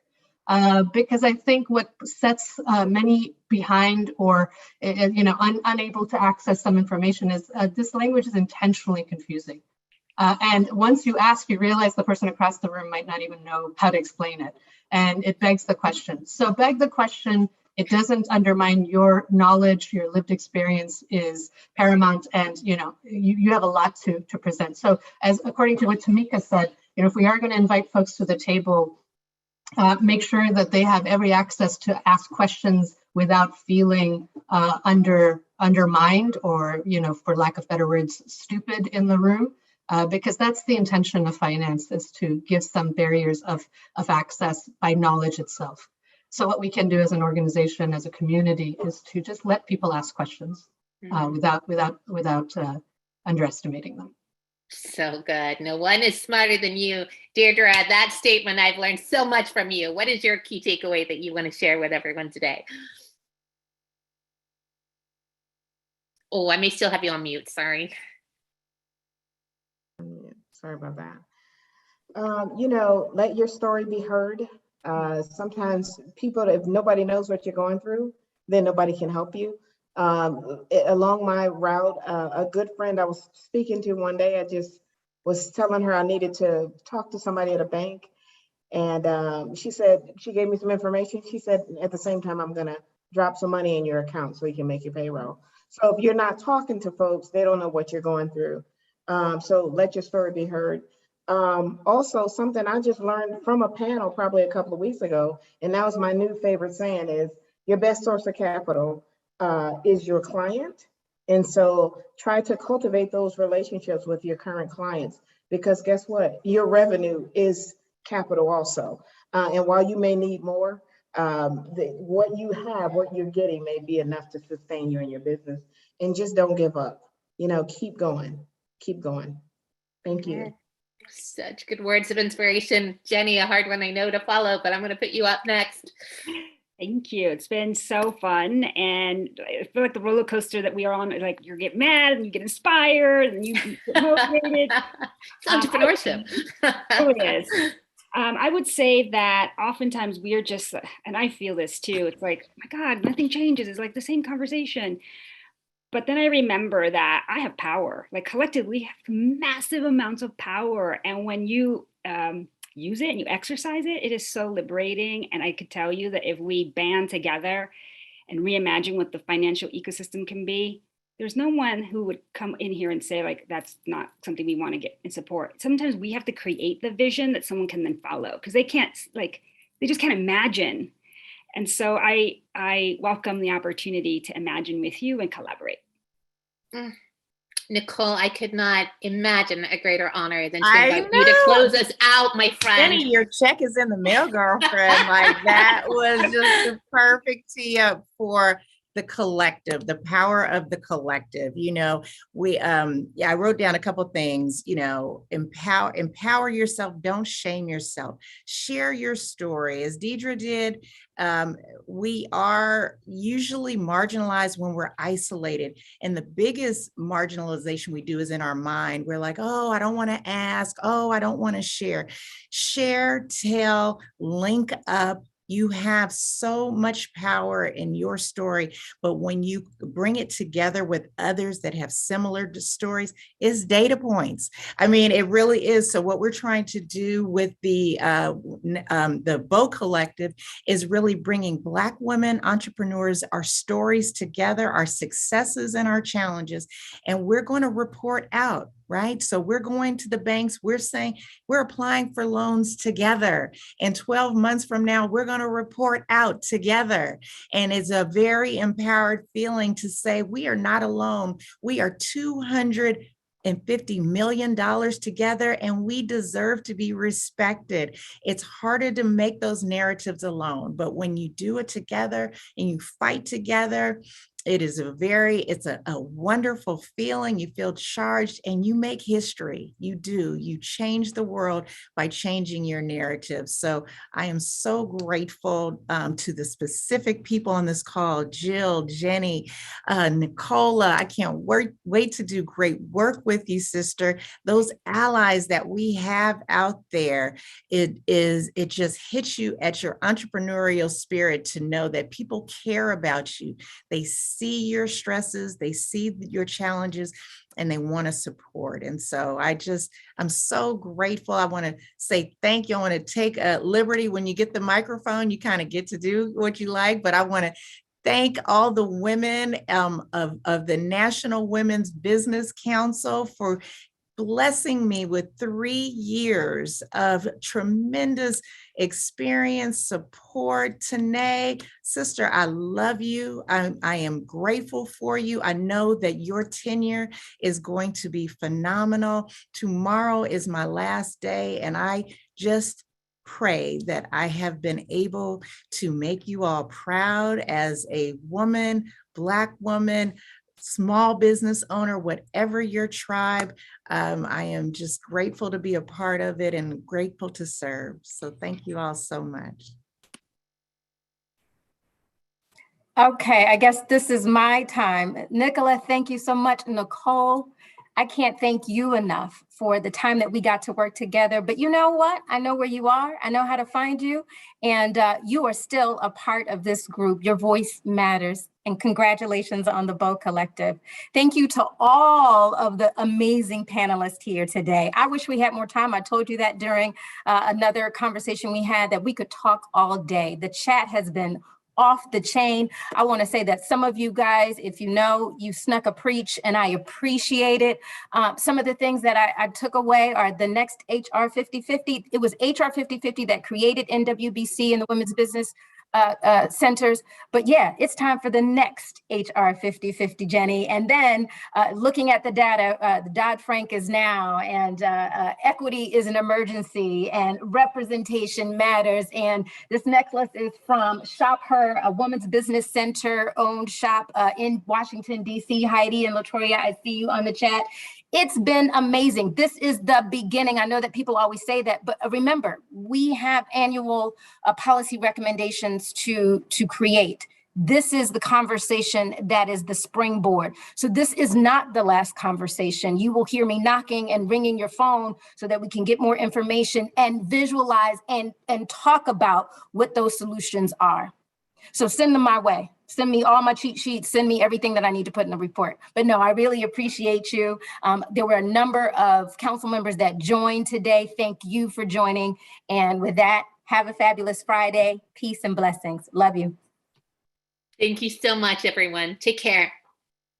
Because I think what sets many behind or unable to access some information is this language is intentionally confusing. And once you ask, you realize the person across the room might not even know how to explain it. And it begs the question. So beg the question. It doesn't undermine your knowledge. Your lived experience is paramount, and you have a lot to present. So as according to what Tameka said, if we are going to invite folks to the table, make sure that they have every access to ask questions without feeling undermined or, for lack of better words, stupid in the room, because that's the intention of finance, is to give some barriers of access by knowledge itself. So what we can do as an organization, as a community, is to just let people ask questions without underestimating them. So good. No one is smarter than you. Diedre, that statement, I've learned so much from you. What is your key takeaway that you want to share with everyone today? Oh, I may still have you on mute. Sorry. Sorry about that. Let your story be heard. Sometimes people, if nobody knows what you're going through, then nobody can help you. Along my route, a good friend I was speaking to one day, I just was telling her I needed to talk to somebody at a bank. And she said, she gave me some information. She said, at the same time, I'm going to drop some money in your account so you can make your payroll. So if you're not talking to folks, they don't know what you're going through. So let your story be heard. Also, something I just learned from a panel probably a couple of weeks ago, and that was my new favorite saying, is your best source of capital is your client. And so try to cultivate those relationships with your current clients, because guess what? Your revenue is capital also. And while you may need more, what you have, what you're getting may be enough to sustain you in your business. And just don't give up. Keep going. Keep going. Thank you. Such good words of inspiration. Jenny, a hard one I know to follow, but I'm going to put you up next. Thank you. It's been so fun. And I feel like the roller coaster that we are on, like you get mad and you get inspired and you get motivated. It's entrepreneurship. It is. I would say that oftentimes we are just, and I feel this too, it's like, oh my God, nothing changes. It's like the same conversation. But then I remember that I have power. Like collectively, we have massive amounts of power. And when you use it and you exercise it, it is so liberating. And I could tell you that if we band together and reimagine what the financial ecosystem can be, there's no one who would come in here and say, like, that's not something we want to get and support. Sometimes we have to create the vision that someone can then follow, because they can't, like, they just can't imagine. And so I welcome the opportunity to imagine with you and collaborate. Nicole, I could not imagine a greater honor than to invite you to close us out, my friend. Jenny, your check is in the mail, girlfriend. Like, that was just the perfect tee up for the collective, the power of the collective. You know, I wrote down a couple things. You know, empower yourself. Don't shame yourself. Share your story, as Diedre did. We are usually marginalized when we're isolated, and the biggest marginalization we do is in our mind. We're like, oh, I don't want to ask. Oh, I don't want to share. Share, tell, link up. You have so much power in your story, but when you bring it together with others that have similar stories, it's data points. I mean, it really is. So what we're trying to do with the Bow Collective is really bringing Black women entrepreneurs, our stories together, our successes and our challenges, and we're going to report out. Right? So we're going to the banks, we're saying we're applying for loans together. And 12 months from now, we're going to report out together. And it's a very empowered feeling to say we are not alone. We are $250 million together, and we deserve to be respected. It's harder to make those narratives alone, but when you do it together and you fight together, it's a wonderful feeling. You feel charged and you make history. You change the world by changing your narrative. So I am so grateful to the specific people on this call, Jill, Jenny, Nicola. I can't wait to do great work with you, sister. Those allies that we have out there, it just hits you at your entrepreneurial spirit to know that people care about you. They see your stresses, they see your challenges, and they want to support. And so I'm so grateful. I want to say thank you. I want to take a liberty. When you get the microphone, you kind of get to do what you like, but I want to thank all the women of the National Women's Business Council for blessing me with 3 years of tremendous experience, support. Tene, sister, I love you. I am grateful for you. I know that your tenure is going to be phenomenal. Tomorrow is my last day, and I just pray that I have been able to make you all proud as a woman, Black woman, small business owner, whatever your tribe. I am just grateful to be a part of it and grateful to serve. So thank you all so much. Okay, I guess this is my time. Nicola, thank you so much. Nicole, I can't thank you enough for the time that we got to work together. But you know what? I know where you are. I know how to find you. And you are still a part of this group. Your voice matters. And congratulations on the Bow Collective. Thank you to all of the amazing panelists here today. I wish we had more time. I told you that during another conversation we had, that we could talk all day. The chat has been off the chain. I want to say that some of you guys, if you know, you snuck a preach, and I appreciate it. Some of the things that I took away are the next HR 5050. It was HR 5050 that created NWBC and the Women's Business Centers. But yeah, it's time for the next HR 5050, Jenny. And then looking at the data, the Dodd-Frank is now, and equity is an emergency, and representation matters. And this necklace is from Shop Her, a Women's Business Center owned shop in Washington, D.C. Heidi and Latoya, I see you on the chat. It's been amazing. This is the beginning. I know that people always say that, but remember, we have annual policy recommendations to create. This is the conversation that is the springboard. So this is not the last conversation. You will hear me knocking and ringing your phone so that we can get more information and visualize and talk about what those solutions are. So send them my way. Send me all my cheat sheets. Send me everything that I need to put in the report. But no, I really appreciate you. There were a number of council members that joined today. Thank you for joining. And with that, have a fabulous Friday. Peace and blessings. Love you. Thank you so much, everyone. Take care.